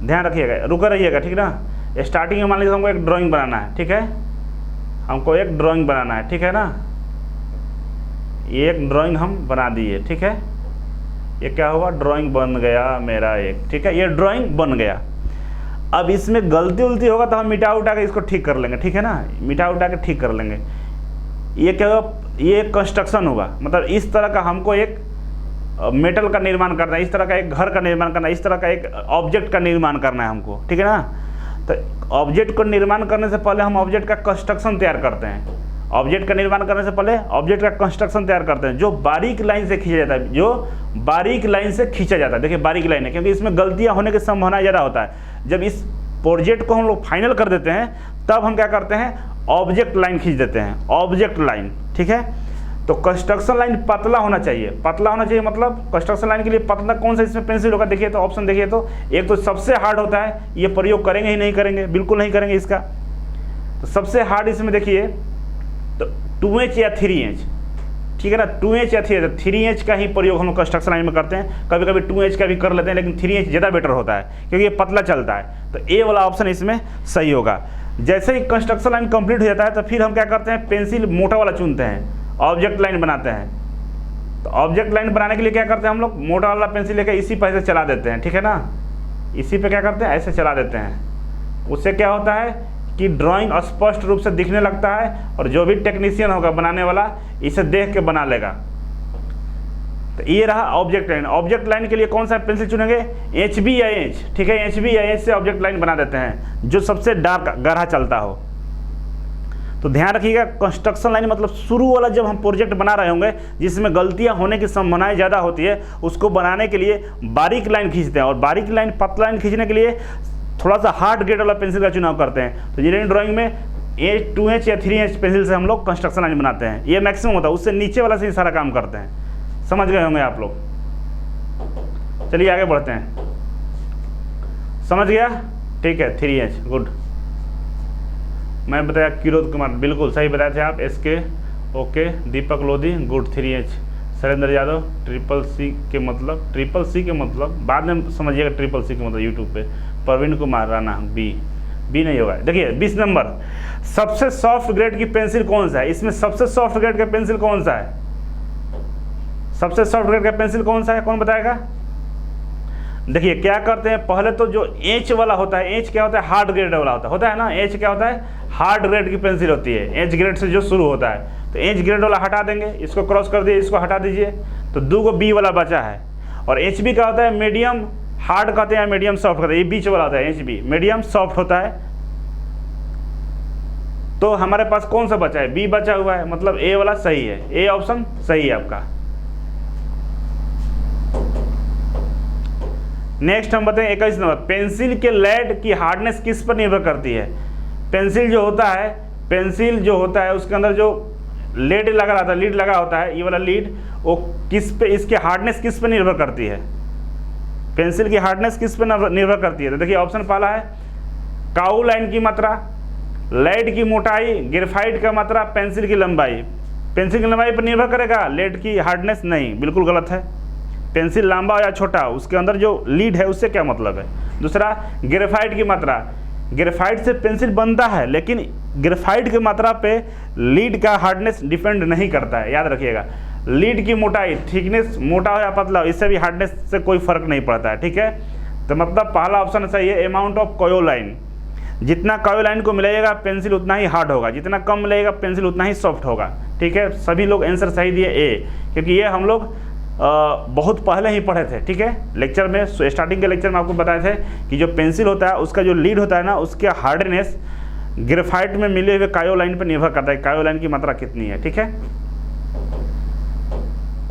ध्यान रखिएगा, रुका रहिएगा, ठीक ना। स्टार्टिंग में मान लीजिए हमको एक ड्राइंग बनाना है, ठीक है, हमको एक ड्राइंग बनाना है, ठीक है ना। ये एक ड्राइंग हम बना दिए, ठीक है, ये क्या हुआ? ड्राइंग बन गया मेरा एक, ठीक है, ये ड्राइंग बन गया। अब इसमें गलती उलती होगा तो हम मिटा उठा के इसको ठीक कर लेंगे, ठीक है ना, मिटा उठा के ठीक कर लेंगे। ये क्या होगा? ये कंस्ट्रक्शन होगा, मतलब इस तरह का हमको एक मेटल का निर्माण करना है, इस तरह का एक घर का निर्माण करना है, इस तरह का एक ऑब्जेक्ट का निर्माण करना है हमको, ठीक है ना। तो ऑब्जेक्ट को निर्माण करने से पहले हम ऑब्जेक्ट का कंस्ट्रक्शन तैयार करते हैं। ऑब्जेक्ट का निर्माण करने से पहले ऑब्जेक्ट का कंस्ट्रक्शन तैयार करते हैं, जो बारीक लाइन से खींचा जाता है, जो बारीक लाइन से खींचा जाता है। देखिए बारीक लाइन है, क्योंकि इसमें गलतियां होने की संभावना ज़्यादा होता है। जब इस प्रोजेक्ट को हम लोग फाइनल कर देते हैं, तब हम क्या करते हैं? ऑब्जेक्ट लाइन खींच देते हैं, ऑब्जेक्ट लाइन, ठीक है। तो कंस्ट्रक्शन लाइन पतला होना चाहिए, पतला होना चाहिए, मतलब कंस्ट्रक्शन लाइन के लिए पतला कौन सा इसमें पेंसिल होगा? देखिए तो ऑप्शन देखिए, तो एक तो सबसे हार्ड होता है, ये प्रयोग करेंगे ही नहीं करेंगे, बिल्कुल नहीं करेंगे इसका। तो सबसे हार्ड इसमें देखिए तो 2H या 3H, ठीक है ना, 2H या 3H का ही प्रयोग हम लोग कंस्ट्रक्शन लाइन में करते हैं। कभी कभी 2H का भी कर लेते हैं, लेकिन 3H ज़्यादा बेटर होता है क्योंकि ये पतला चलता है। तो ए वाला ऑप्शन इसमें सही होगा। जैसे ही कंस्ट्रक्शन लाइन कंप्लीट हो जाता है तो फिर हम क्या करते हैं? पेंसिल मोटा वाला चुनते हैं, ऑब्जेक्ट लाइन बनाते हैं। तो ऑब्जेक्ट लाइन बनाने के लिए क्या करते हैं हम लोग? मोटा वाला पेंसिल लेकर इसी पर ऐसे चला देते हैं, ठीक है ना, इसी पे क्या करते हैं? ऐसे चला देते हैं। उससे क्या होता है कि ड्राइंग स्पष्ट रूप से दिखने लगता है और जो भी टेक्नीशियन होगा बनाने वाला इसे देख के बना लेगा। तो ये रहा ऑब्जेक्ट लाइन। ऑब्जेक्ट लाइन के लिए कौन सा पेंसिल चुनेंगे? HB या H, ठीक है, HB या H से ऑब्जेक्ट लाइन बना देते हैं जो सबसे डार्क गहरा चलता हो। तो ध्यान रखिएगा, कंस्ट्रक्शन लाइन मतलब शुरू वाला जब हम प्रोजेक्ट बना रहे होंगे जिसमें गलतियां होने की संभावनाएं ज़्यादा होती है, उसको बनाने के लिए बारीक लाइन खींचते हैं और बारीक लाइन पतला लाइन खींचने के लिए थोड़ा सा हार्ड ग्रेड वाला पेंसिल का चुनाव करते हैं। तो इंजीनियरिंग ड्राइंग में 2H या 3H पेंसिल से हम लोग कंस्ट्रक्शन लाइन बनाते हैं, ये मैक्सिमम होता है, उससे नीचे वाला से ही सारा काम करते हैं। समझ गए होंगे आप लोग। चलिए आगे बढ़ते हैं। समझ गया? ठीक है, 3H, गुड। मैं बताया किरोद कुमार, बिल्कुल सही बताए थे आप। SK, okay. Deepak Lodhi, good. 3H। Shailendra Yadav, CCC के मतलब बाद में समझिएगा, CCC के मतलब यूट्यूब पे। प्रवीण कुमार राणा, बी नहीं होगा। देखिए 20 नंबर, सबसे सॉफ्ट ग्रेड की पेंसिल कौन सा है? इसमें सबसे सॉफ्ट ग्रेड का पेंसिल कौन सा है? सबसे सॉफ्ट ग्रेड का पेंसिल कौन सा है, कौन बताएगा? देखिए क्या करते हैं, पहले तो जो H वाला होता है, H क्या होता है? हार्ड ग्रेड वाला होता है ना। H क्या होता है? हार्ड ग्रेड की पेंसिल होती है, H ग्रेड से जो शुरू होता है। तो H ग्रेड वाला हटा देंगे, इसको क्रॉस कर दिए, इसको हटा दीजिए, तो 2 को B वाला बचा है। और HB का होता है मीडियम हार्ड कहते हैं, मीडियम सॉफ्ट कहते हैं, ये बीच वाला होता है HB, मीडियम सॉफ्ट होता है। तो हमारे पास कौन सा बचा है? B बचा हुआ है, मतलब A वाला सही है, A ऑप्शन सही है आपका। नेक्स्ट हम बताएं 21 नंबर, पेंसिल के लेड की हार्डनेस किस पर निर्भर करती है? पेंसिल जो होता है उसके अंदर जो लीड लगा होता है, ये वाला लीड, वो किस पे, इसके हार्डनेस किस पे निर्भर करती है? पेंसिल की हार्डनेस किस पे निर्भर करती है? तो देखिए ऑप्शन पहला है काउ लाइन की मात्रा, लेड की मोटाई, ग्रेफाइट का मात्रा, पेंसिल की लंबाई। पेंसिल की लंबाई पर निर्भर करेगा लेड की हार्डनेस? नहीं, बिल्कुल गलत है। पेंसिल लंबा या छोटा, उसके अंदर जो लीड है उससे क्या मतलब है। दूसरा ग्रेफाइट की मात्रा, ग्रेफाइट से पेंसिल बनता है लेकिन ग्रेफाइट की मात्रा पे लीड का हार्डनेस डिपेंड नहीं करता है, याद रखिएगा। लीड की मोटाई, थिकनेस मोटा हो या पतला हो, इससे भी हार्डनेस से कोई फर्क नहीं पड़ता है, ठीक है। तो मतलब पहला ऑप्शन सही है, अमाउंट ऑफ कोयोलाइन। जितना कोयोलाइन को मिलाइएगा पेंसिल उतना ही हार्ड होगा, जितना कम मिलाइएगा पेंसिल उतना ही सॉफ्ट होगा, ठीक है। सभी लोग आंसर सही दिए ए, क्योंकि ये हम लोग बहुत पहले ही पढ़े थे, ठीक है। लेक्चर में, स्टार्टिंग के लेक्चर में आपको बताए थे कि जो पेंसिल होता है उसका जो लीड होता है ना, उसके हार्डनेस ग्रेफाइट में मिले हुए कायोलाइन पर निर्भर करता है, कायोलाइन की मात्रा कितनी है, ठीक है।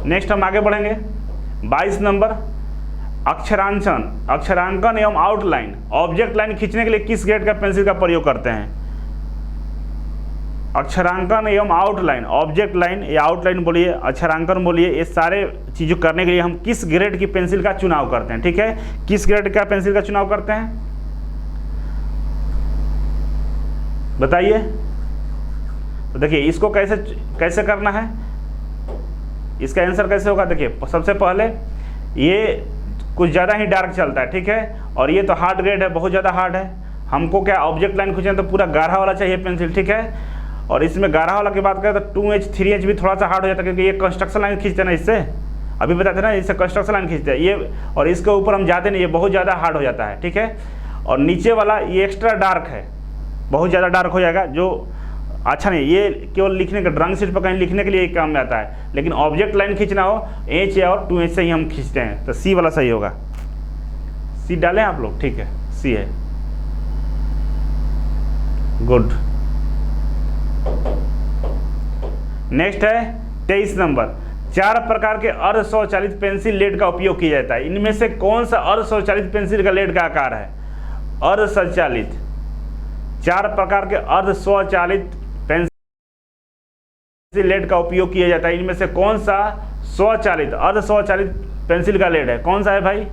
नेक्स्ट हम आगे बढ़ेंगे 22 नंबर, अक्षरांकन एवं आउटलाइन। ऑब्जेक्ट लाइन खींचने के लिए किस ग्रेड का पेंसिल का प्रयोग करते हैं? अक्षरांकन एवं आउटलाइन, ऑब्जेक्ट लाइन या आउटलाइन बोलिए, अक्षरांकन बोलिए, ये सारे चीज़ों करने के लिए हम किस ग्रेड की पेंसिल का चुनाव करते हैं, ठीक है। किस ग्रेड का पेंसिल का चुनाव करते हैं बताइए। तो देखिए इसको कैसे करना है, इसका आंसर कैसे होगा। देखिए सबसे पहले ये कुछ ज़्यादा ही डार्क चलता है, ठीक है, और ये तो हार्ड ग्रेड है, बहुत ज़्यादा हार्ड है। हमको क्या ऑब्जेक्ट लाइन खींचना तो पूरा गाढ़ा वाला चाहिए पेंसिल, ठीक है। और इसमें गाढ़ा वाला की बात करें तो 2H 3H भी थोड़ा सा हार्ड हो जाता है, क्योंकि ये कंस्ट्रक्शन लाइन खींचते हैं ना, इससे अभी बताते ना, इससे कंस्ट्रक्शन लाइन खींचते हैं ये, और इसके ऊपर हम जाते नहीं, ये बहुत ज़्यादा हार्ड हो जाता है, ठीक है। और नीचे वाला ये एक्स्ट्रा डार्क है, बहुत ज़्यादा डार्क हो जाएगा, जो अच्छा नहीं, ये केवल लिखने का ड्राइंग शीट पर कहीं लिखने के लिए काम में आता है, लेकिन ऑब्जेक्ट लाइन खींचना हो H और 2H से ही हम खींचते हैं। तो C वाला सही होगा, C डालें आप लोग, ठीक है, C है, गुड। नेक्स्ट है 23 नंबर, 4 प्रकार के अर्ध स्वचालित पेंसिल लेड का उपयोग किया जाता है। इनमें से कौन सा अर्ध स्वचालित पेंसिल का लेड का आकार है? अर्ध स्वचालित, 4 प्रकार के अर्ध स्वचालित पेंसिल लेड का उपयोग किया जाता है। इनमें से कौन सा स्वचालित, अर्ध स्वचालित पेंसिल का लेड है, कौन सा है भाई?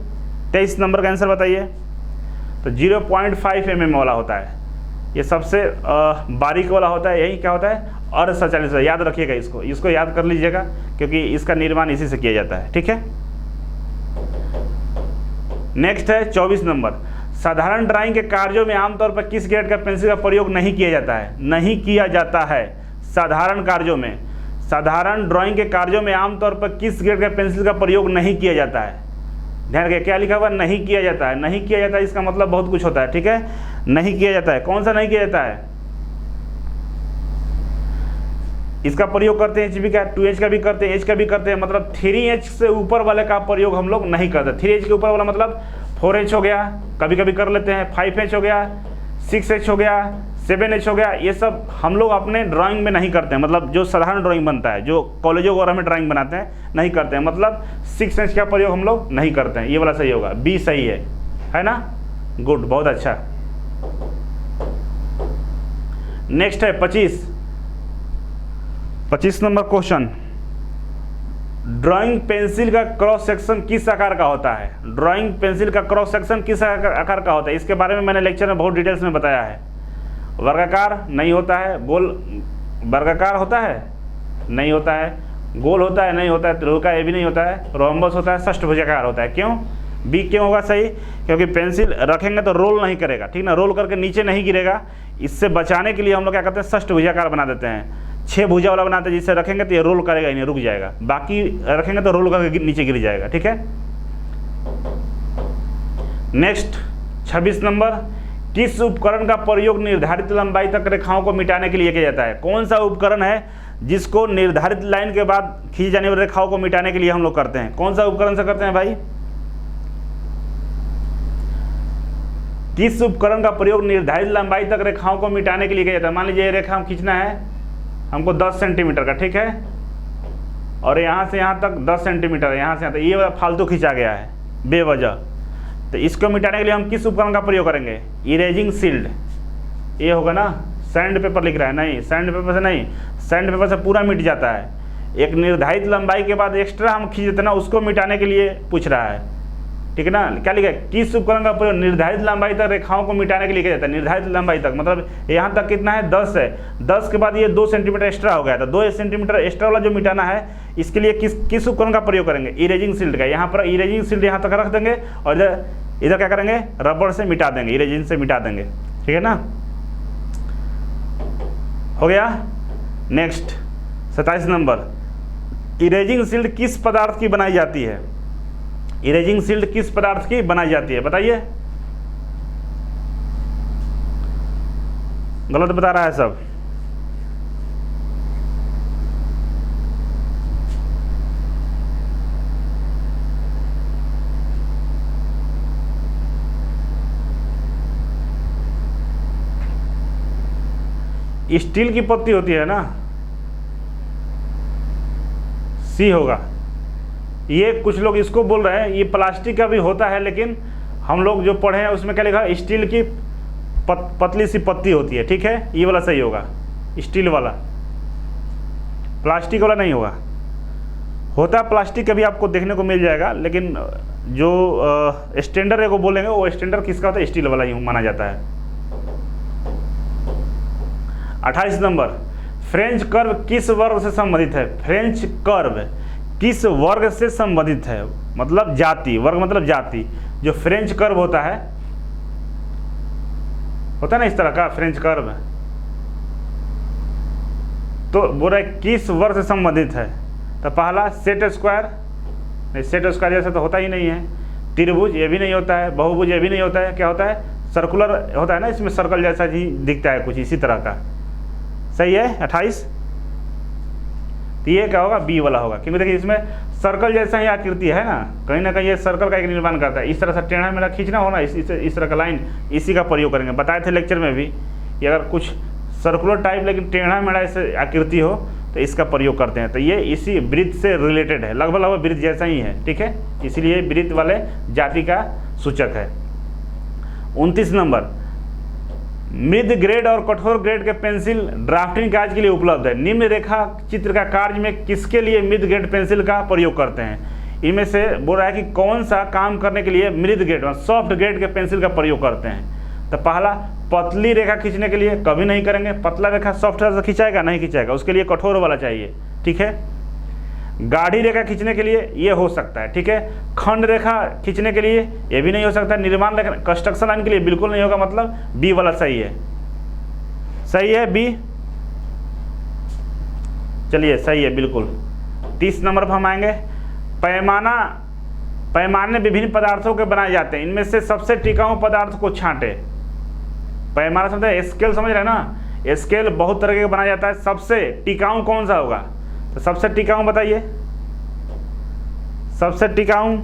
23 नंबर का आंसर बताइए। तो 0.5 mm वाला होता है, ये सबसे बारीक वाला होता है, यही क्या होता है? अर्ध स्वचालित। याद रखिएगा, इसको याद कर लीजिएगा, क्योंकि इसका निर्माण इसी से किया जाता है, ठीक है। नेक्स्ट है 24 नंबर, साधारण ड्राइंग के कार्यों में आमतौर पर किस ग्रेड का पेंसिल का प्रयोग नहीं किया जाता है? नहीं किया जाता है साधारण कार्यों में, साधारण ड्राइंग के कार्यों में आमतौर पर किस ग्रेड का पेंसिल का प्रयोग नहीं किया जाता है? ध्यान रखिए क्या लिखा हुआ, नहीं किया जाता है। नहीं किया जाता है इसका मतलब बहुत कुछ होता है, ठीक है। नहीं किया जाता है, कौन सा नहीं किया जाता है, इसका प्रयोग करते हैं HB का, 2H का भी करते हैं, H का भी करते हैं, मतलब 3H से ऊपर वाले का प्रयोग हम लोग नहीं करते। 3H के ऊपर वाला मतलब 4H हो गया, कभी कभी कर लेते हैं, 5H हो गया, 6H हो गया, 7H हो गया, ये सब हम लोग अपने ड्राइंग में नहीं करते हैं। मतलब जो साधारण ड्राइंग बनता है, जो कॉलेजों वगैरह में ड्राइंग बनाते हैं, नहीं करते हैं। मतलब 6H का प्रयोग हम लोग नहीं करते हैं। ये वाला सही होगा, B सही है ना। गुड, बहुत अच्छा। नेक्स्ट है 25 नंबर क्वेश्चन। ड्राइंग पेंसिल का क्रॉस सेक्शन किस आकार का होता है? ड्राइंग पेंसिल का क्रॉस सेक्शन किस आकार का होता है? इसके बारे में मैंने लेक्चर में बहुत डिटेल्स में बताया है। वर्गाकार नहीं होता है, गोल वर्गाकार होता है नहीं होता है, गोल होता है नहीं होता है, त्रिभुजा ये भी नहीं होता है, रोम्बस होता है, षष्ठभुजाकार होता है। क्यों? बी क्यों होगा सही? क्योंकि पेंसिल रखेंगे तो रोल नहीं करेगा, ठीक ना, रोल करके नीचे नहीं गिरेगा। इससे बचाने के लिए हम लोग क्या करते हैं, षष्ठभुजाकार बना देते हैं, 6 भुजा वाला बनाते हैं, जिससे रखेंगे तो ये रोल करेगा ही नहीं, रुक जाएगा। बाकी रखेंगे तो रोल करके नीचे गिर जाएगा, ठीक है। नेक्स्ट 26 नंबर, किस उपकरण का प्रयोग निर्धारित लंबाई तक रेखाओं को मिटाने के लिए किया जाता है? कौन सा उपकरण है जिसको निर्धारित लाइन के बाद खींची जाने वाली रेखाओं को मिटाने के लिए हम लोग करते हैं? कौन सा उपकरण से करते हैं भाई? किस उपकरण का प्रयोग निर्धारित लंबाई तक रेखाओं को मिटाने के लिए किया जाता है? मान लीजिए ये रेखा हम खींचना है हमको 10 सेंटीमीटर का, ठीक है, और यहाँ से यहाँ तक 10 सेंटीमीटर, यहाँ से यहाँ तक, ये फालतू खींचा गया है बेवजह। तो इसको मिटाने के लिए हम किस उपकरण का प्रयोग करेंगे? Erasing shield. ये होगा ना, सैंड पेपर लिख रहा है, नहीं सैंड पेपर से नहीं, सैंड पेपर से पूरा मिट जाता है। एक निर्धारित लंबाई के बाद एक्स्ट्रा हम खींच देते ना, उसको मिटाने के लिए पूछ रहा है, ठीक है ना। क्या लिखा है? किस उपकरण का प्रयोग निर्धारित लंबाई तक रेखाओं को मिटाने के लिए किया जाता है? निर्धारित लंबाई तक मतलब यहाँ तक कितना है, 10 है, 10 के बाद ये 2 सेंटीमीटर एक्स्ट्रा हो गया, तो 2 सेंटीमीटर एक्स्ट्रा वाला जो मिटाना है, इसके लिए किस उपकरण का प्रयोग करेंगे? इरेजिंग शील्ड का। यहाँ पर इरेजिंग शील्ड यहाँ तक रख देंगे और इधर क्या करेंगे, रबड़ से मिटा देंगे, इरेजिंग से मिटा देंगे, ठीक है ना। हो गया। नेक्स्ट 27 नंबर, इरेजिंग शील्ड किस पदार्थ की बनाई जाती है? इरेजिंग शील्ड किस पदार्थ की बनाई जाती है, बताइए। गलत बता रहा है सब। स्टील की पत्ती होती है ना, सी होगा। ये कुछ लोग इसको बोल रहे हैं, ये प्लास्टिक का भी होता है, लेकिन हम लोग जो पढ़े हैं उसमें क्या लिखा है, स्टील की पतली सी पत्ती होती है, ठीक है, ये वाला सही होगा, स्टील वाला, प्लास्टिक वाला नहीं होगा। होता है प्लास्टिक का भी आपको देखने को मिल जाएगा, लेकिन जो स्टैंडर्ड है को बोलेंगे वो स्टैंडर्ड किसका होता है, स्टील वाला ही माना जाता है। 28 नंबर, फ्रेंच कर्व किस वर्ग से संबंधित है? फ्रेंच कर्व किस वर्ग से संबंधित है? मतलब जाति, वर्ग मतलब जाति। जो फ्रेंच कर्व होता है ना इस तरह का फ्रेंच कर्व, तो बोल रहा है किस वर्ग से संबंधित है? तो पहला सेट स्क्वायर, नहीं सेट स्क्वायर जैसा तो होता ही नहीं है। त्रिभुज ये भी नहीं होता है, बहुभुज ये भी नहीं होता है। क्या होता है? सर्कुलर होता है ना, इसमें सर्कल जैसा ही दिखता है कुछ इसी तरह का। सही है 28। तो ये क्या होगा? बी वाला होगा, क्योंकि देखिए इसमें सर्कल जैसा ही आकृति है ना कहीं ये सर्कल का एक निर्माण करता है। इस तरह से टेढ़ा मेढ़ा खींचना हो ना, इस तरह का लाइन, इसी का प्रयोग करेंगे। बताए थे लेक्चर में भी, कि अगर कुछ सर्कुलर टाइप लेकिन टेढ़ा मेढ़ा ऐसे आकृति हो तो इसका प्रयोग करते हैं। तो ये इसी वृत्त से रिलेटेड है, लगभग वृत्त जैसा ही है, ठीक है, इसीलिए वृत्त वाले जाति का सूचक है। 29 नंबर, मृद ग्रेड और कठोर ग्रेड के पेंसिल ड्राफ्टिंग कार्य के लिए उपलब्ध है। निम्न रेखा चित्र का कार्य में किसके लिए मृद ग्रेड पेंसिल का प्रयोग करते हैं? इनमें से बोल रहा है कि कौन सा काम करने के लिए मृद ग्रेड और सॉफ्ट ग्रेड के पेंसिल का प्रयोग करते हैं? तो पहला, पतली रेखा खींचने के लिए कभी नहीं करेंगे। पतला रेखा सॉफ्ट से खींचाएगा? नहीं खींचाएगा, उसके लिए कठोर वाला चाहिए, ठीक है। गाढ़ी रेखा खींचने के लिए ये हो सकता है, ठीक है। खंड रेखा खींचने के लिए ये भी नहीं हो सकता। निर्माण रेखा, कंस्ट्रक्शन लाइन के लिए बिल्कुल नहीं होगा, मतलब बी वाला सही है। सही है बी, चलिए सही है बिल्कुल। 30 नंबर पर हम आएंगे, पैमाना पैमाने विभिन्न पदार्थों के बनाए जाते हैं, इनमें से सबसे टिकाऊ पदार्थ को छांटे। पैमाना समझते हैं, स्केल समझ रहे हैं ना, स्केल बहुत तरह के बनाया जाता है, सबसे टिकाऊ कौन सा होगा? तो सबसे टिकाऊ बताइए, सबसे टिकाऊ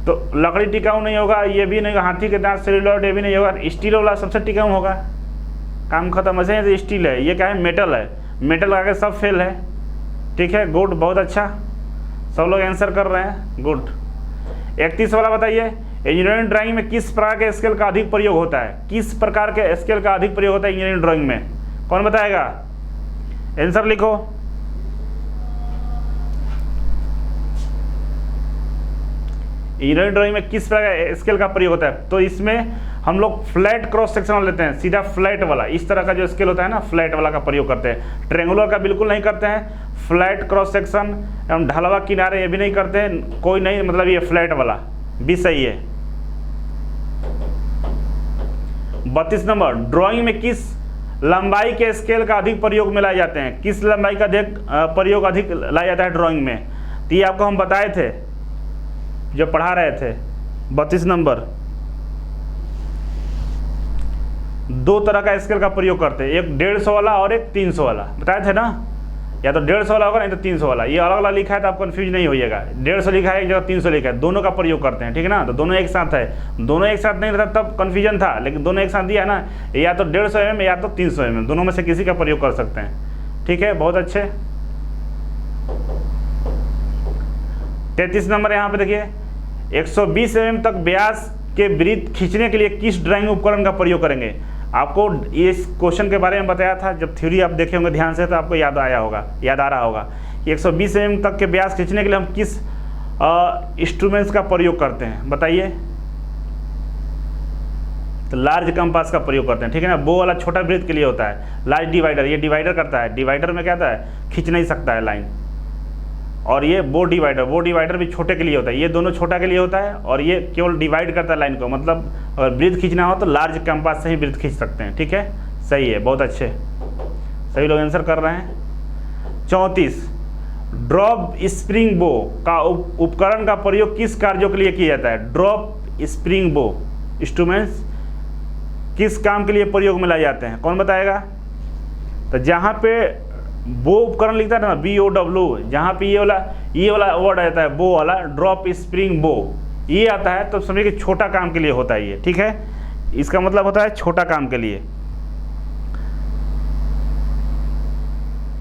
तो लकड़ी टिकाऊ नहीं होगा, ये भी नहीं होगा, हाथी के दांत सेलुलॉइड ये भी नहीं होगा, स्टील वाला सबसे टिकाऊ होगा। काम खत्म। ऐसे ही स्टील है, ये क्या है? मेटल है, मेटल आगे सब फेल है। ठीक है, गुड, बहुत अच्छा, सब लोग आंसर कर रहे हैं, गुड। 31 वाला बताइए, इंजीनियरिंग ड्राइंग में किस प्रकार के स्केल का अधिक प्रयोग होता है? किस प्रकार के स्केल का अधिक प्रयोग होता है इंजीनियरिंग ड्राइंग में? कौन बताएगा? आंसर लिखो। इंजीनियरिंग ड्राइंग में किस प्रकार का स्केल का प्रयोग होता है? तो इसमें हम लोग फ्लैट क्रॉस सेक्शन लेते हैं, सीधा फ्लैट वाला, इस तरह का जो स्केल होता है ना, फ्लैट वाला का प्रयोग करते हैं। ट्रेंगुलर का बिल्कुल नहीं करते हैं, फ्लैट क्रॉस सेक्शन एवं ढलवा किनारे ये भी नहीं करते हैं, कोई नहीं, मतलब ये फ्लैट वाला भी सही है। 32 नंबर, ड्राइंग में किस लंबाई के स्केल का अधिक प्रयोग में लाए जाते हैं? किस लंबाई का प्रयोग अधिक लाया जाता है ड्राइंग में? तो ये आपको हम बताए थे जब पढ़ा रहे थे। 32 नंबर, 2 तरह का स्केल का प्रयोग करते हैं, एक 150 वाला और एक 300 वाला, बताए थे ना? या तो 150 वाला होगा, नहीं तो 300 वाला। ये अलग अलग लिखा है तो आप कंफ्यूज नहीं होइएगा। 150 लिखा है, एक जगह 300 लिखा है, दोनों का प्रयोग करते हैं, ठीक है ना? तो दोनों एक साथ है, दोनों एक साथ नहीं रहता तब कन्फ्यूजन था, लेकिन दोनों एक साथ दिया है ना, या तो 150 mm या तो 300 mm, दोनों में से किसी का प्रयोग कर सकते हैं। ठीक है, बहुत अच्छे। 33 नंबर यहाँ पे देखिए, 120 mm तक व्यास के वृत्त खींचने के लिए किस ड्राइंग उपकरण का प्रयोग करेंगे? आपको इस क्वेश्चन के बारे में बताया था, जब थ्योरी आप देखे होंगे ध्यान से तो आपको याद आ रहा होगा कि 120 mm तक के व्यास खींचने के लिए हम किस इंस्ट्रूमेंट्स का प्रयोग करते हैं? बताइए। तो लार्ज कंपास का प्रयोग करते हैं, ठीक है ना? बो वाला छोटा वृत्त के लिए होता है, लार्ज डिवाइडर ये डिवाइडर करता है, डिवाइडर में क्या होता है? खींच नहीं सकता है लाइन। और ये बो डिवाइडर भी छोटे के लिए होता है, ये दोनों छोटा के लिए होता है, और ये केवल डिवाइड करता है लाइन को, मतलब अगर वृत्त खींचना हो तो लार्ज कंपास से ही वृत्त खींच सकते हैं। ठीक है, सही है, बहुत अच्छे, सभी लोग आंसर कर रहे हैं। 34, ड्रॉप स्प्रिंग बो का उपकरण का प्रयोग किस कार्यों के लिए किया जाता है? ड्रॉप स्प्रिंग बो इंस्ट्रूमेंट्स किस काम के लिए प्रयोग में लाए जाते हैं? कौन बताएगा? तो जहाँ पे बो उपकरण लिखता है ना, BOW, जहाँ पे ये वाला वर्ड आता है, बो वाला, ड्रॉप स्प्रिंग बो, ये आता है तो समझिए कि छोटा काम के लिए होता है ये। ठीक है, इसका मतलब होता है छोटा काम के लिए।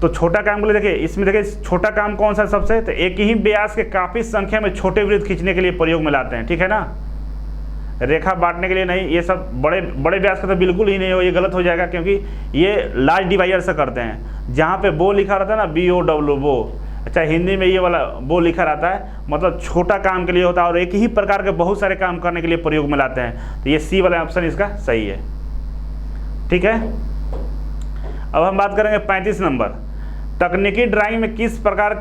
तो छोटा काम के लिए देखिए, इसमें देखिए छोटा काम कौन सा सबसे? तो एक ही व्यास के काफ़ी संख्या में छोटे वृत्त खींचने के लिए प्रयोग में लाते हैं। ठीक है ना, रेखा बांटने के लिए नहीं, ये सब बड़े व्यास का तो बिल्कुल ही नहीं हो, ये गलत हो जाएगा, क्योंकि ये लार्ज डिवाइडर से करते हैं। जहाँ पे बो लिखा रहता है ना, BOW बो, अच्छा हिंदी में ये वाला बो लिखा रहता है, मतलब छोटा काम के लिए होता है और एक ही प्रकार के बहुत सारे काम करने के लिए प्रयोग में लाते हैं। तो ये सी वाला ऑप्शन इसका सही है। ठीक है, अब हम बात करेंगे 35 नंबर, तकनीकी ड्राइंग में किस प्रकार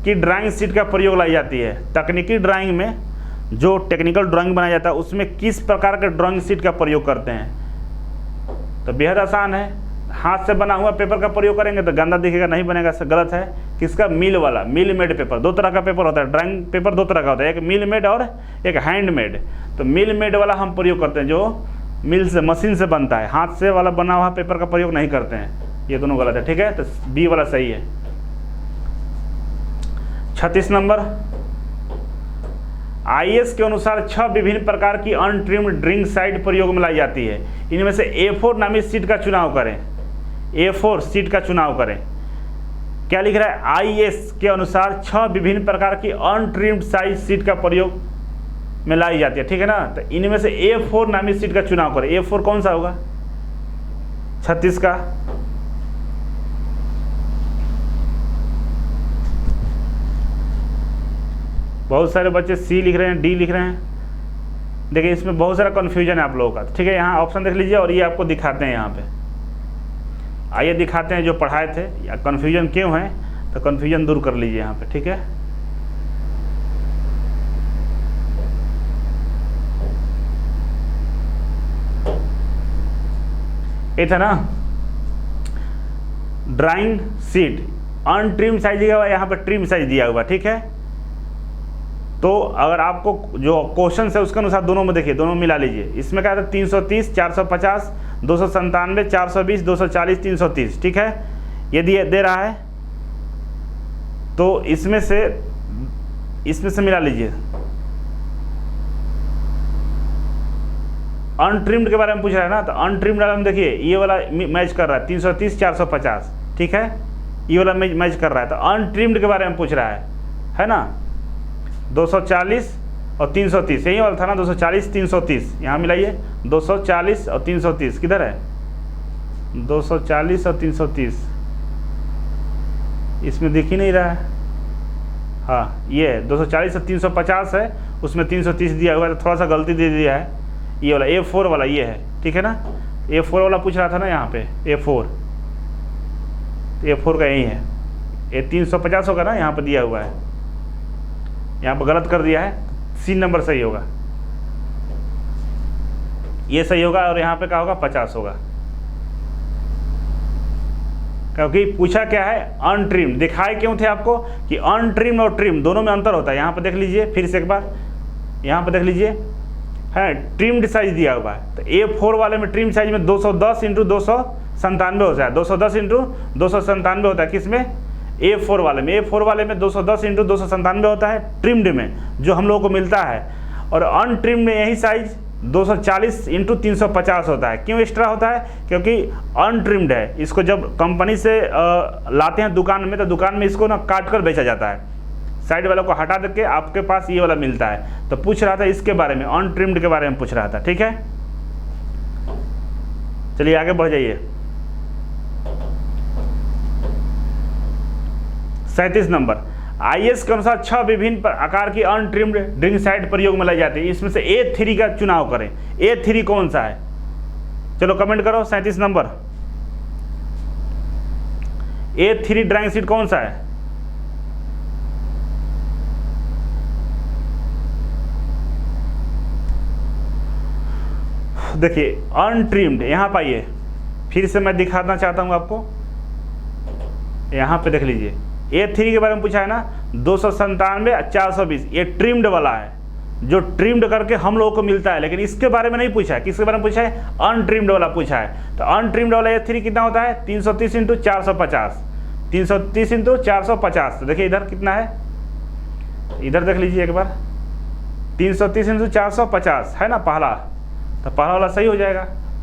की ड्राइंग शीट का प्रयोग लाई जाती है? तकनीकी ड्राइंग में जो टेक्निकल ड्राइंग बनाया जाता है उसमें किस प्रकार के ड्राइंग शीट का प्रयोग करते हैं? तो बेहद आसान है, हाथ से बना हुआ पेपर का प्रयोग करेंगे तो गंदा दिखेगा, नहीं बनेगा, गलत है। किसका? मिल वाला, मिल मेड पेपर। 2 तरह का पेपर होता है, ड्राइंग पेपर 2 तरह का होता है, एक मिल मेड और एक हैंड मेड। तो मिल मेड वाला हम प्रयोग करते हैं, जो मिल से, मशीन से बनता है, हाथ से वाला बना हुआ पेपर का प्रयोग नहीं करते हैं, ये दोनों गलत है। ठीक है, तो बी वाला सही है। 36 नंबर, IS के अनुसार 6 विभिन्न प्रकार की अनट्रिम्ड ड्रिंक साइड प्रयोग में लाई जाती है। इनमें से A4 नामित सीट का चुनाव करें। A4 सीट का चुनाव करें। क्या लिख रहा है? IS के अनुसार 6 विभिन्न प्रकार की अनट्रिम्ड साइज सीट का प्रयोग में लाई जाती है। ठीक है ना, तो इनमें से A4 नामित सीट का चुनाव करें। A4 कौन सा होगा? 36 का। बहुत सारे बच्चे सी लिख रहे हैं, डी लिख रहे हैं। देखिए इसमें बहुत सारा कन्फ्यूजन है आप लोगों का। ठीक है, यहाँ ऑप्शन देख लीजिए और ये आपको दिखाते हैं यहाँ पे। आइए दिखाते हैं जो पढ़ाए थे, या कन्फ्यूजन क्यों है, तो कन्फ्यूजन दूर कर लीजिए यहाँ पे। ठीक है, ये था ना ड्राइंग शीट, अनट्रिम साइज दिया हुआ, यहाँ पे ट्रिम साइज दिया हुआ। ठीक है, तो अगर आपको जो क्वेश्चन है उसके अनुसार दोनों में देखिए, दोनों मिला लीजिए। इसमें क्या था 330, 450, 297, 420, 240, 330, ठीक है, यदि दे रहा है तो इसमें से मिला लीजिए। अनट्रिम्ड के बारे में पूछ रहा है ना, तो अनट्रिम्ड वाला में देखिए ये वाला मैच कर रहा है 330, 450, ठीक है, ये वाला मैच कर रहा है। तो अनट्रिम्ड के बारे में पूछ रहा है ना, 240 और 330, यही वाला था ना, 240, 330, यहाँ मिलाइए 240 और 330, किधर है 240 और 330, इसमें दिख ही नहीं रहा है। हाँ ये 240 और 350 है, उसमें 330 दिया हुआ है, तो थोड़ा सा गलती दे दिया है। ये वाला A4 वाला ये है, ठीक है ना, A4 वाला पूछ रहा था ना यहाँ पे, A4 का यही है, ये 350 होगा ना, यहाँ पे दिया हुआ है, यहाँ पर गलत कर दिया है, C नंबर सही होगा, ये सही होगा, और यहाँ पे क्या होगा 50 होगा, क्योंकि पूछा क्या है अनट्रिम्ड। दिखाए क्यों थे आपको कि अनट्रिम्ड और ट्रिम दोनों में अंतर होता है। यहाँ पर देख लीजिए फिर से एक बार, यहाँ पर देख लीजिए है ट्रिम्ड साइज दिया हुआ है, तो A4 वाले में ट्रिम साइज में 210 × 297 होता है, 210 × 297 होता है, किसमें A4 वाले में, A4 वाले में 210 × 297 होता है ट्रिम्ड में, जो हम लोगों को मिलता है। और अनट्रिम्ड में यही साइज 240 × 350 होता है। क्यों एक्स्ट्रा होता है, क्योंकि अनट्रिम्ड है, इसको जब कंपनी से लाते हैं दुकान में, तो दुकान में इसको ना काट कर बेचा जाता है, साइड वालों को हटा देके आपके पास ये वाला मिलता है। तो पूछ रहा था इसके बारे में, अनट्रिम्ड के बारे में पूछ रहा था, ठीक है। चलिए आगे बढ़ जाइए। 37 नंबर, IAS के अनुसार 6 विभिन्न आकार की अनट्रिम्ड ड्रिंक साइड प्रयोग में लाई जाती है, इसमें से A3 का चुनाव करें। A3 कौन सा है, चलो कमेंट करो। 37 नंबर, A3 ड्राइंग सीट कौन सा है? देखिए अनट्रिम्ड, यहाँ पाइए, फिर से मैं दिखाना चाहता हूँ आपको, यहाँ पे देख लीजिए A3 के बारे में पूछा है ना, 297, 420, ये ट्रिम्ड वाला है, जो ट्रिम्ड करके हम लोगों को मिलता है, लेकिन इसके बारे में नहीं पूछा है। किसके बारे में पूछा है? अनट्रिम्ड वाला पूछा है। तो अनट्रिम्ड वाला A3 कितना होता है? 330 × 450, 330 × 450। तो देखिए इधर कितना है, इधर देख लीजिए एक बार, 330 × 450 है ना पहला, तो पहला वाला सही हो जाएगा।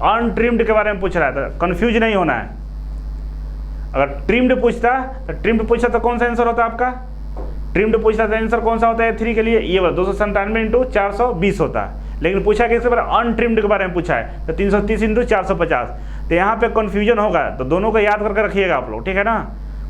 अनट्रिम्ड के बारे में पूछ रहा है, तो कन्फ्यूज नहीं होना है। अगर ट्रिम्ड पूछता तो कौन सा आंसर होता है आपका? ट्रिम्ड पूछता तो आंसर कौन सा होता है A3 के लिए? ये वाला 297 × 420 होता है। लेकिन पूछा किसके बारे में? अनट्रिम्ड के बारे में पूछा है, तो 330 × 450। तो यहाँ पे कन्फ्यूजन होगा, तो दोनों को याद करके रखिएगा आप लोग, ठीक है ना।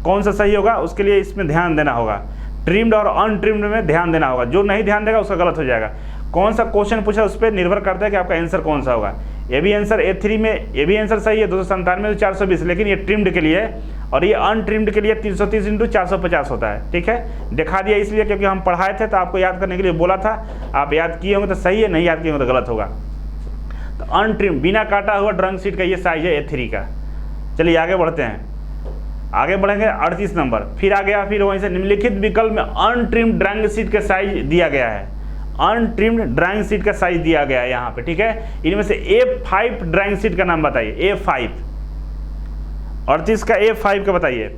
कौन सा सही होगा उसके लिए इसमें ध्यान देना होगा, ट्रिम्ड और अनट्रिम्ड में ध्यान देना होगा। जो नहीं ध्यान देगा उसका गलत हो जाएगा। कौन सा क्वेश्चन पूछा उस पर निर्भर करता है कि आपका आंसर कौन सा होगा। ये भी आंसर A3 में, ये भी आंसर सही है 297 × 420, लेकिन ये ट्रिम्ड के लिए है, और ये अनट्रिम्ड के लिए 330 × 450 होता है, ठीक है। दिखा दिया इसलिए क्योंकि हम पढ़ाए थे, तो आपको याद करने के लिए बोला था। आप याद किए होंगे तो सही है, नहीं याद किए होंगे तो गलत होगा। तो अनट्रिम्ड, बिना काटा हुआ ड्रंक सीट का ये साइज है A3 का। चलिए आगे बढ़ते हैं, आगे बढ़ेंगे 38 नंबर। फिर आ गया, फिर वहीं से निम्नलिखित विकल्प में अनट्रिम्ड ड्राइंग सीट का साइज दिया गया है। अनट्रिम्ड ड्राइंग सीट का साइज दिया गया है यहाँ पे, ठीक है। इनमें से A5 ड्राइंग सीट का नाम बताइए। A5, 38 का A5 का बताइए।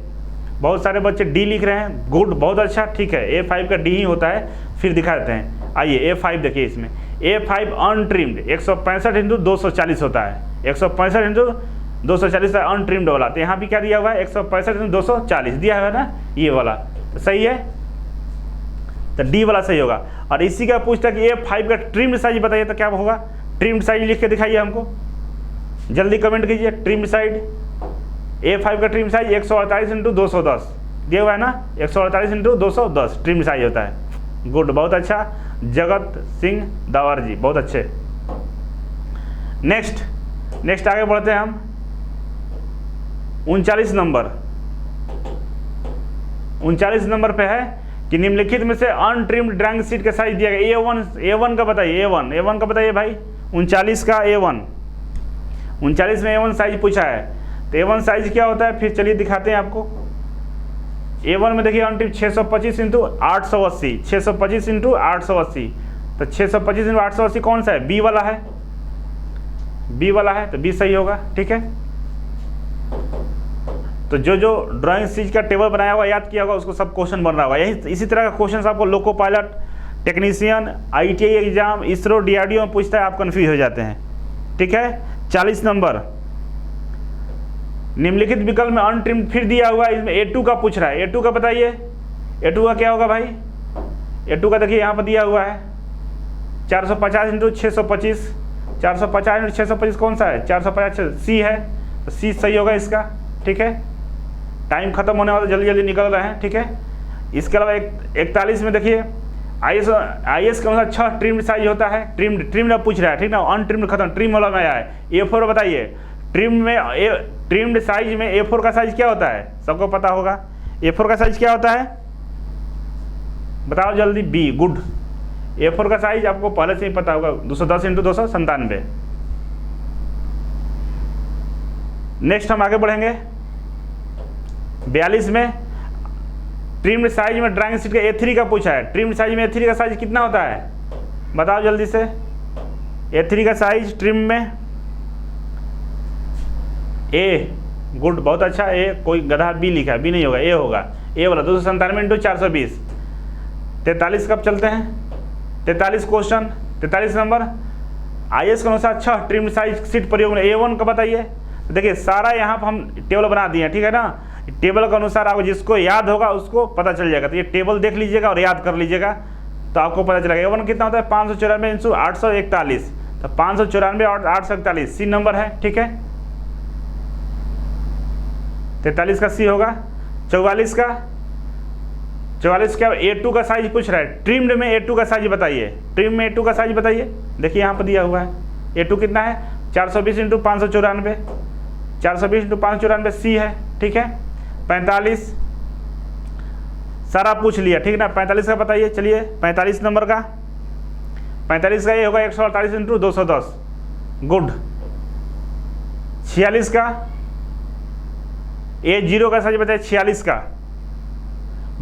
बहुत सारे बच्चे D लिख रहे हैं, गुड, बहुत अच्छा, ठीक है। A5 का D ही होता है। फिर दिखा देते हैं, आइए A5 देखिए। इसमें A5 अनट्रिम्ड 165 × 240 होता है, 165 × 240 है अनट्रिम्ड वाला। तो यहाँ भी क्या दिया हुआ है? 165 × 240 दिया हुआ है ना, ये वाला तो सही है, तो D वाला सही होगा। और इसी का पूछता है कि A5 का ट्रिम्ड साइज बताइए, तो क्या होगा? ट्रिम्ड साइज लिख के दिखाइए हमको, जल्दी कमेंट कीजिए। ट्रिम्ड साइज, A5 का ट्रिम साइज 148 × 210 दिया हुआ है ना, 148 × 210 ट्रिम साइज होता है। गुड, बहुत अच्छा, जगत सिंह दावर जी, बहुत अच्छे। नेक्स्ट आगे बढ़ते हैं हम। 39 नंबर पे है कि निम्नलिखित में से अनट्रिम्ड ड्राइंग सीट का साइज दिया गया। A1 का बताइए, A1 का बताइए भाई। 39 का A1, 39 में A1 साइज पूछा है। तो A1 साइज क्या होता है? फिर चलिए दिखाते हैं आपको। A1 में देखिए अनट्रिम्ड 625 इंटू 880, 625 इंटू 880, तो 625 इंटू 880 कौन सा है? बी वाला है, बी वाला है, तो बी सही होगा। ठीक है, तो जो जो ड्राइंग सीट का टेबल बनाया हुआ याद किया होगा उसको सब क्वेश्चन बन रहा होगा। यही इसी तरह का क्वेश्चन आपको loco pilot, technician, ITI exam, ISRO, DRDO में पूछता है, आप कन्फ्यूज हो जाते हैं। ठीक है, 40 नंबर, निम्नलिखित विकल्प में अनट्रिम्ड फिर दिया हुआ है, इसमें A2 का पूछ रहा है। A2 का बताइए, A2 का क्या होगा भाई? A2 का देखिए यहाँ पर दिया हुआ है 450 इंटू 625, 450 इंटू 625 कौन सा है? 450, सी है, तो सी सही होगा इसका। ठीक है, टाइम खत्म होने वाला, जल्दी जल्दी निकल रहे हैं। ठीक है, इसके अलावा 41 में देखिए IS के अनुसार 6 ट्रिम्ड साइज होता है। ट्रिम्ड अब पूछ रहा है, ठीक ना, अनट्रिम्ड खत्म, ट्रिम वाला में आया है। A4 बताइए, ट्रिम्ड साइज में A4 का साइज क्या होता है? सबको पता होगा A4 का साइज क्या होता है, बताओ जल्दी। B, good. A4 का साइज आपको पहले से ही पता होगा, 210 इंटू 297। नेक्स्ट हम आगे बढ़ेंगे 42 में, ट्रिम्ड साइज में ड्राइंग सीट का A3 का पूछा है। ट्रिम्ड साइज में A3 का साइज कितना होता है, बताओ जल्दी से। A3 का साइज ट्रिम में A, गुड, बहुत अच्छा। A, कोई गधा B लिखा है, B नहीं होगा, A होगा, A वाला। 297 इंटू 420, 43 कब चलते हैं? 43 क्वेश्चन, 43 नंबर, IS के अनुसार 6 ट्रिम्ड साइज सीट प्रयोग में A1 का बताइए। देखिए सारा यहाँ पर हम टेबल बना दिए हैं, ठीक है ना। टेबल के अनुसार आपको जिसको याद होगा उसको पता चल जाएगा, तो ये टेबल देख लीजिएगा और याद कर लीजिएगा तो आपको पता चलेगा। A1 कितना होता है? 594 इंटू 841, तो 594 और 841 सी नंबर है। ठीक है, 43 का सी होगा। 44 का, 44 का A2 का साइज पूछ रहा है। ट्रिम्ड में A2 का साइज बताइए, ट्रिम में A2 का साइज बताइए। देखिए यहाँ पर दिया हुआ है, A2 कितना है? 420 इंटू 594, 420 इंटू 594 सी है। ठीक है, 45 सारा पूछ लिया, ठीक ना। 45 का बताइए, चलिए 45 नंबर का, 45 का ये होगा 148 इंटू 210, गुड। 46 का A0 का साइज बताइए, 46 का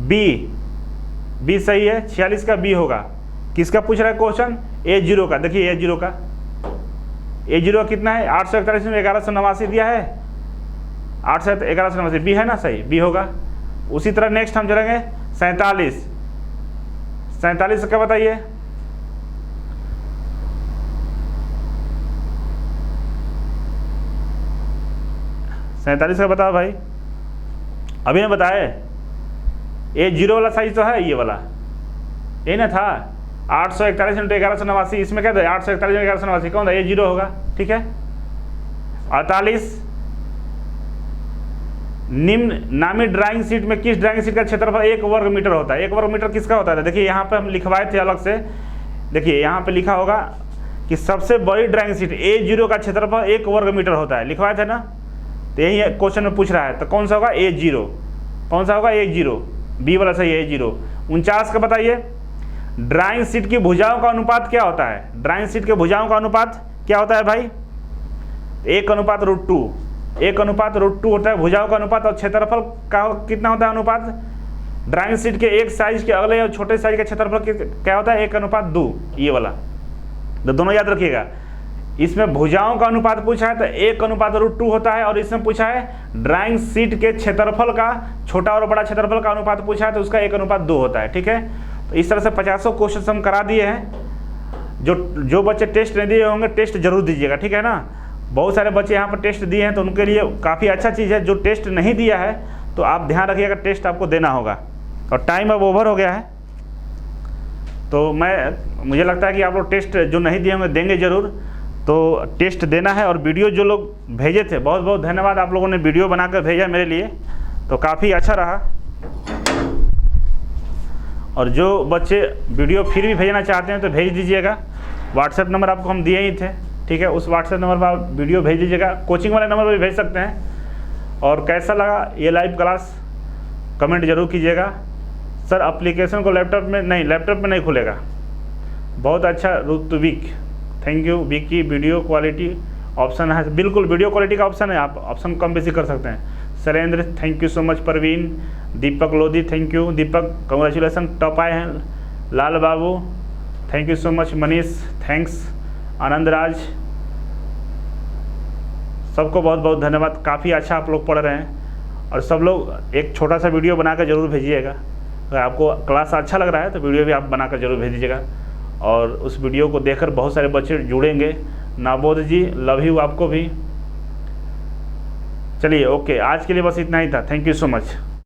बी सही है, 46 का बी होगा। किसका पूछ रहा है क्वेश्चन? A0 का। देखिए A0 का, A0 कितना है? 841 में 1189 दिया है, 1189 बी है ना, सही, बी होगा। उसी तरह नेक्स्ट हम चलेंगे 47 का बताइए। सैंतालीस का बताओ भाई, अभी ने बताए। A0 वाला साइज तो है, ये वाला यही ना था, 841 इंटू 1189, इसमें क्या था? 841 1189 कौन था? A0 होगा। ठीक है, 48 निम्न नामी ड्राइंग सीट में किस ड्राइंग सीट का क्षेत्रफल 1 वर्ग मीटर होता है? 1 वर्ग मीटर किसका होता है? देखिए यहाँ पे हम लिखवाए थे अलग से, देखिए यहाँ पे लिखा होगा कि सबसे बड़ी ड्राइंग सीट A0 का क्षेत्रफल 1 वर्ग मीटर होता है, लिखवाए थे ना। तो यही क्वेश्चन में पूछ रहा है, तो कौन सा होगा? A0। कौन सा होगा? A0, बी वाला सही है, A0। 49 का बताइए, ड्राइंग सीट की भुजाओं का अनुपात क्या होता है? ड्राइंग सीट के भुजाओं का अनुपात क्या होता है भाई? 1/√2, 1/√2 होता है भुजाओं का अनुपात। और क्षेत्रफल का कितना होता है अनुपात? ड्राइंग सीट के एक साइज के अगले या छोटे साइज का क्षेत्रफल क्या होता है? 1/2, ये वाला। तो दोनों याद रखिएगा। इसमें भुजाओं का अनुपात पूछा है तो 1/√2 होता है, और इसमें पूछा है ड्राइंग सीट के क्षेत्रफल का, छोटा और बड़ा क्षेत्रफल का अनुपात पूछा है तो उसका 1/2 होता है। ठीक है, तो इस तरह से 50 क्वेश्चन हम करा दिए हैं। जो बच्चे टेस्ट नहीं दिए होंगे टेस्ट जरूर दीजिएगा, ठीक है ना। बहुत सारे बच्चे यहाँ पर टेस्ट दिए हैं तो उनके लिए काफ़ी अच्छा चीज़ है। जो टेस्ट नहीं दिया है तो आप ध्यान रखिएगा, टेस्ट आपको देना होगा। और टाइम अब ओवर हो गया है, तो मुझे लगता है कि आप लोग टेस्ट जो नहीं दिए होंगे देंगे ज़रूर, तो टेस्ट देना है। और वीडियो जो लोग भेजे थे, बहुत बहुत धन्यवाद, आप लोगों ने वीडियो बनाकर भेजा मेरे लिए, तो काफ़ी अच्छा रहा। और जो बच्चे वीडियो फिर भी भेजना चाहते हैं तो भेज दीजिएगा। व्हाट्सएप नंबर आपको हम दिए ही थे, ठीक है, उस व्हाट्सएप नंबर पर आप वीडियो भेज दीजिएगा। कोचिंग वाले नंबर पर भी भेज सकते हैं। और कैसा लगा ये लाइव क्लास कमेंट जरूर कीजिएगा। सर एप्लीकेशन को लैपटॉप में नहीं खुलेगा। बहुत अच्छा Ritwik, thank you. Vicky, video quality option है, बिल्कुल वीडियो क्वालिटी का ऑप्शन है, आप ऑप्शन कम बेसी कर सकते हैं। Shailendra, thank you so much. Parveen, Deepak Lodhi, thank you Deepak, congratulations, top आए हैं। Lal Babu thank you so much. Manish thanks. Anand Raj, सबको बहुत बहुत धन्यवाद। काफ़ी अच्छा आप लोग पढ़ रहे हैं और सब लोग एक छोटा सा वीडियो बनाकर ज़रूर भेजिएगा। अगर आपको क्लास अच्छा लग रहा है तो वीडियो भी आप बनाकर ज़रूर भेज दीजिएगा और उस वीडियो को देखकर बहुत सारे बच्चे जुड़ेंगे। नाबोध जी लव यू आपको भी। चलिए ओके, आज के लिए बस इतना ही था। Thank you so much.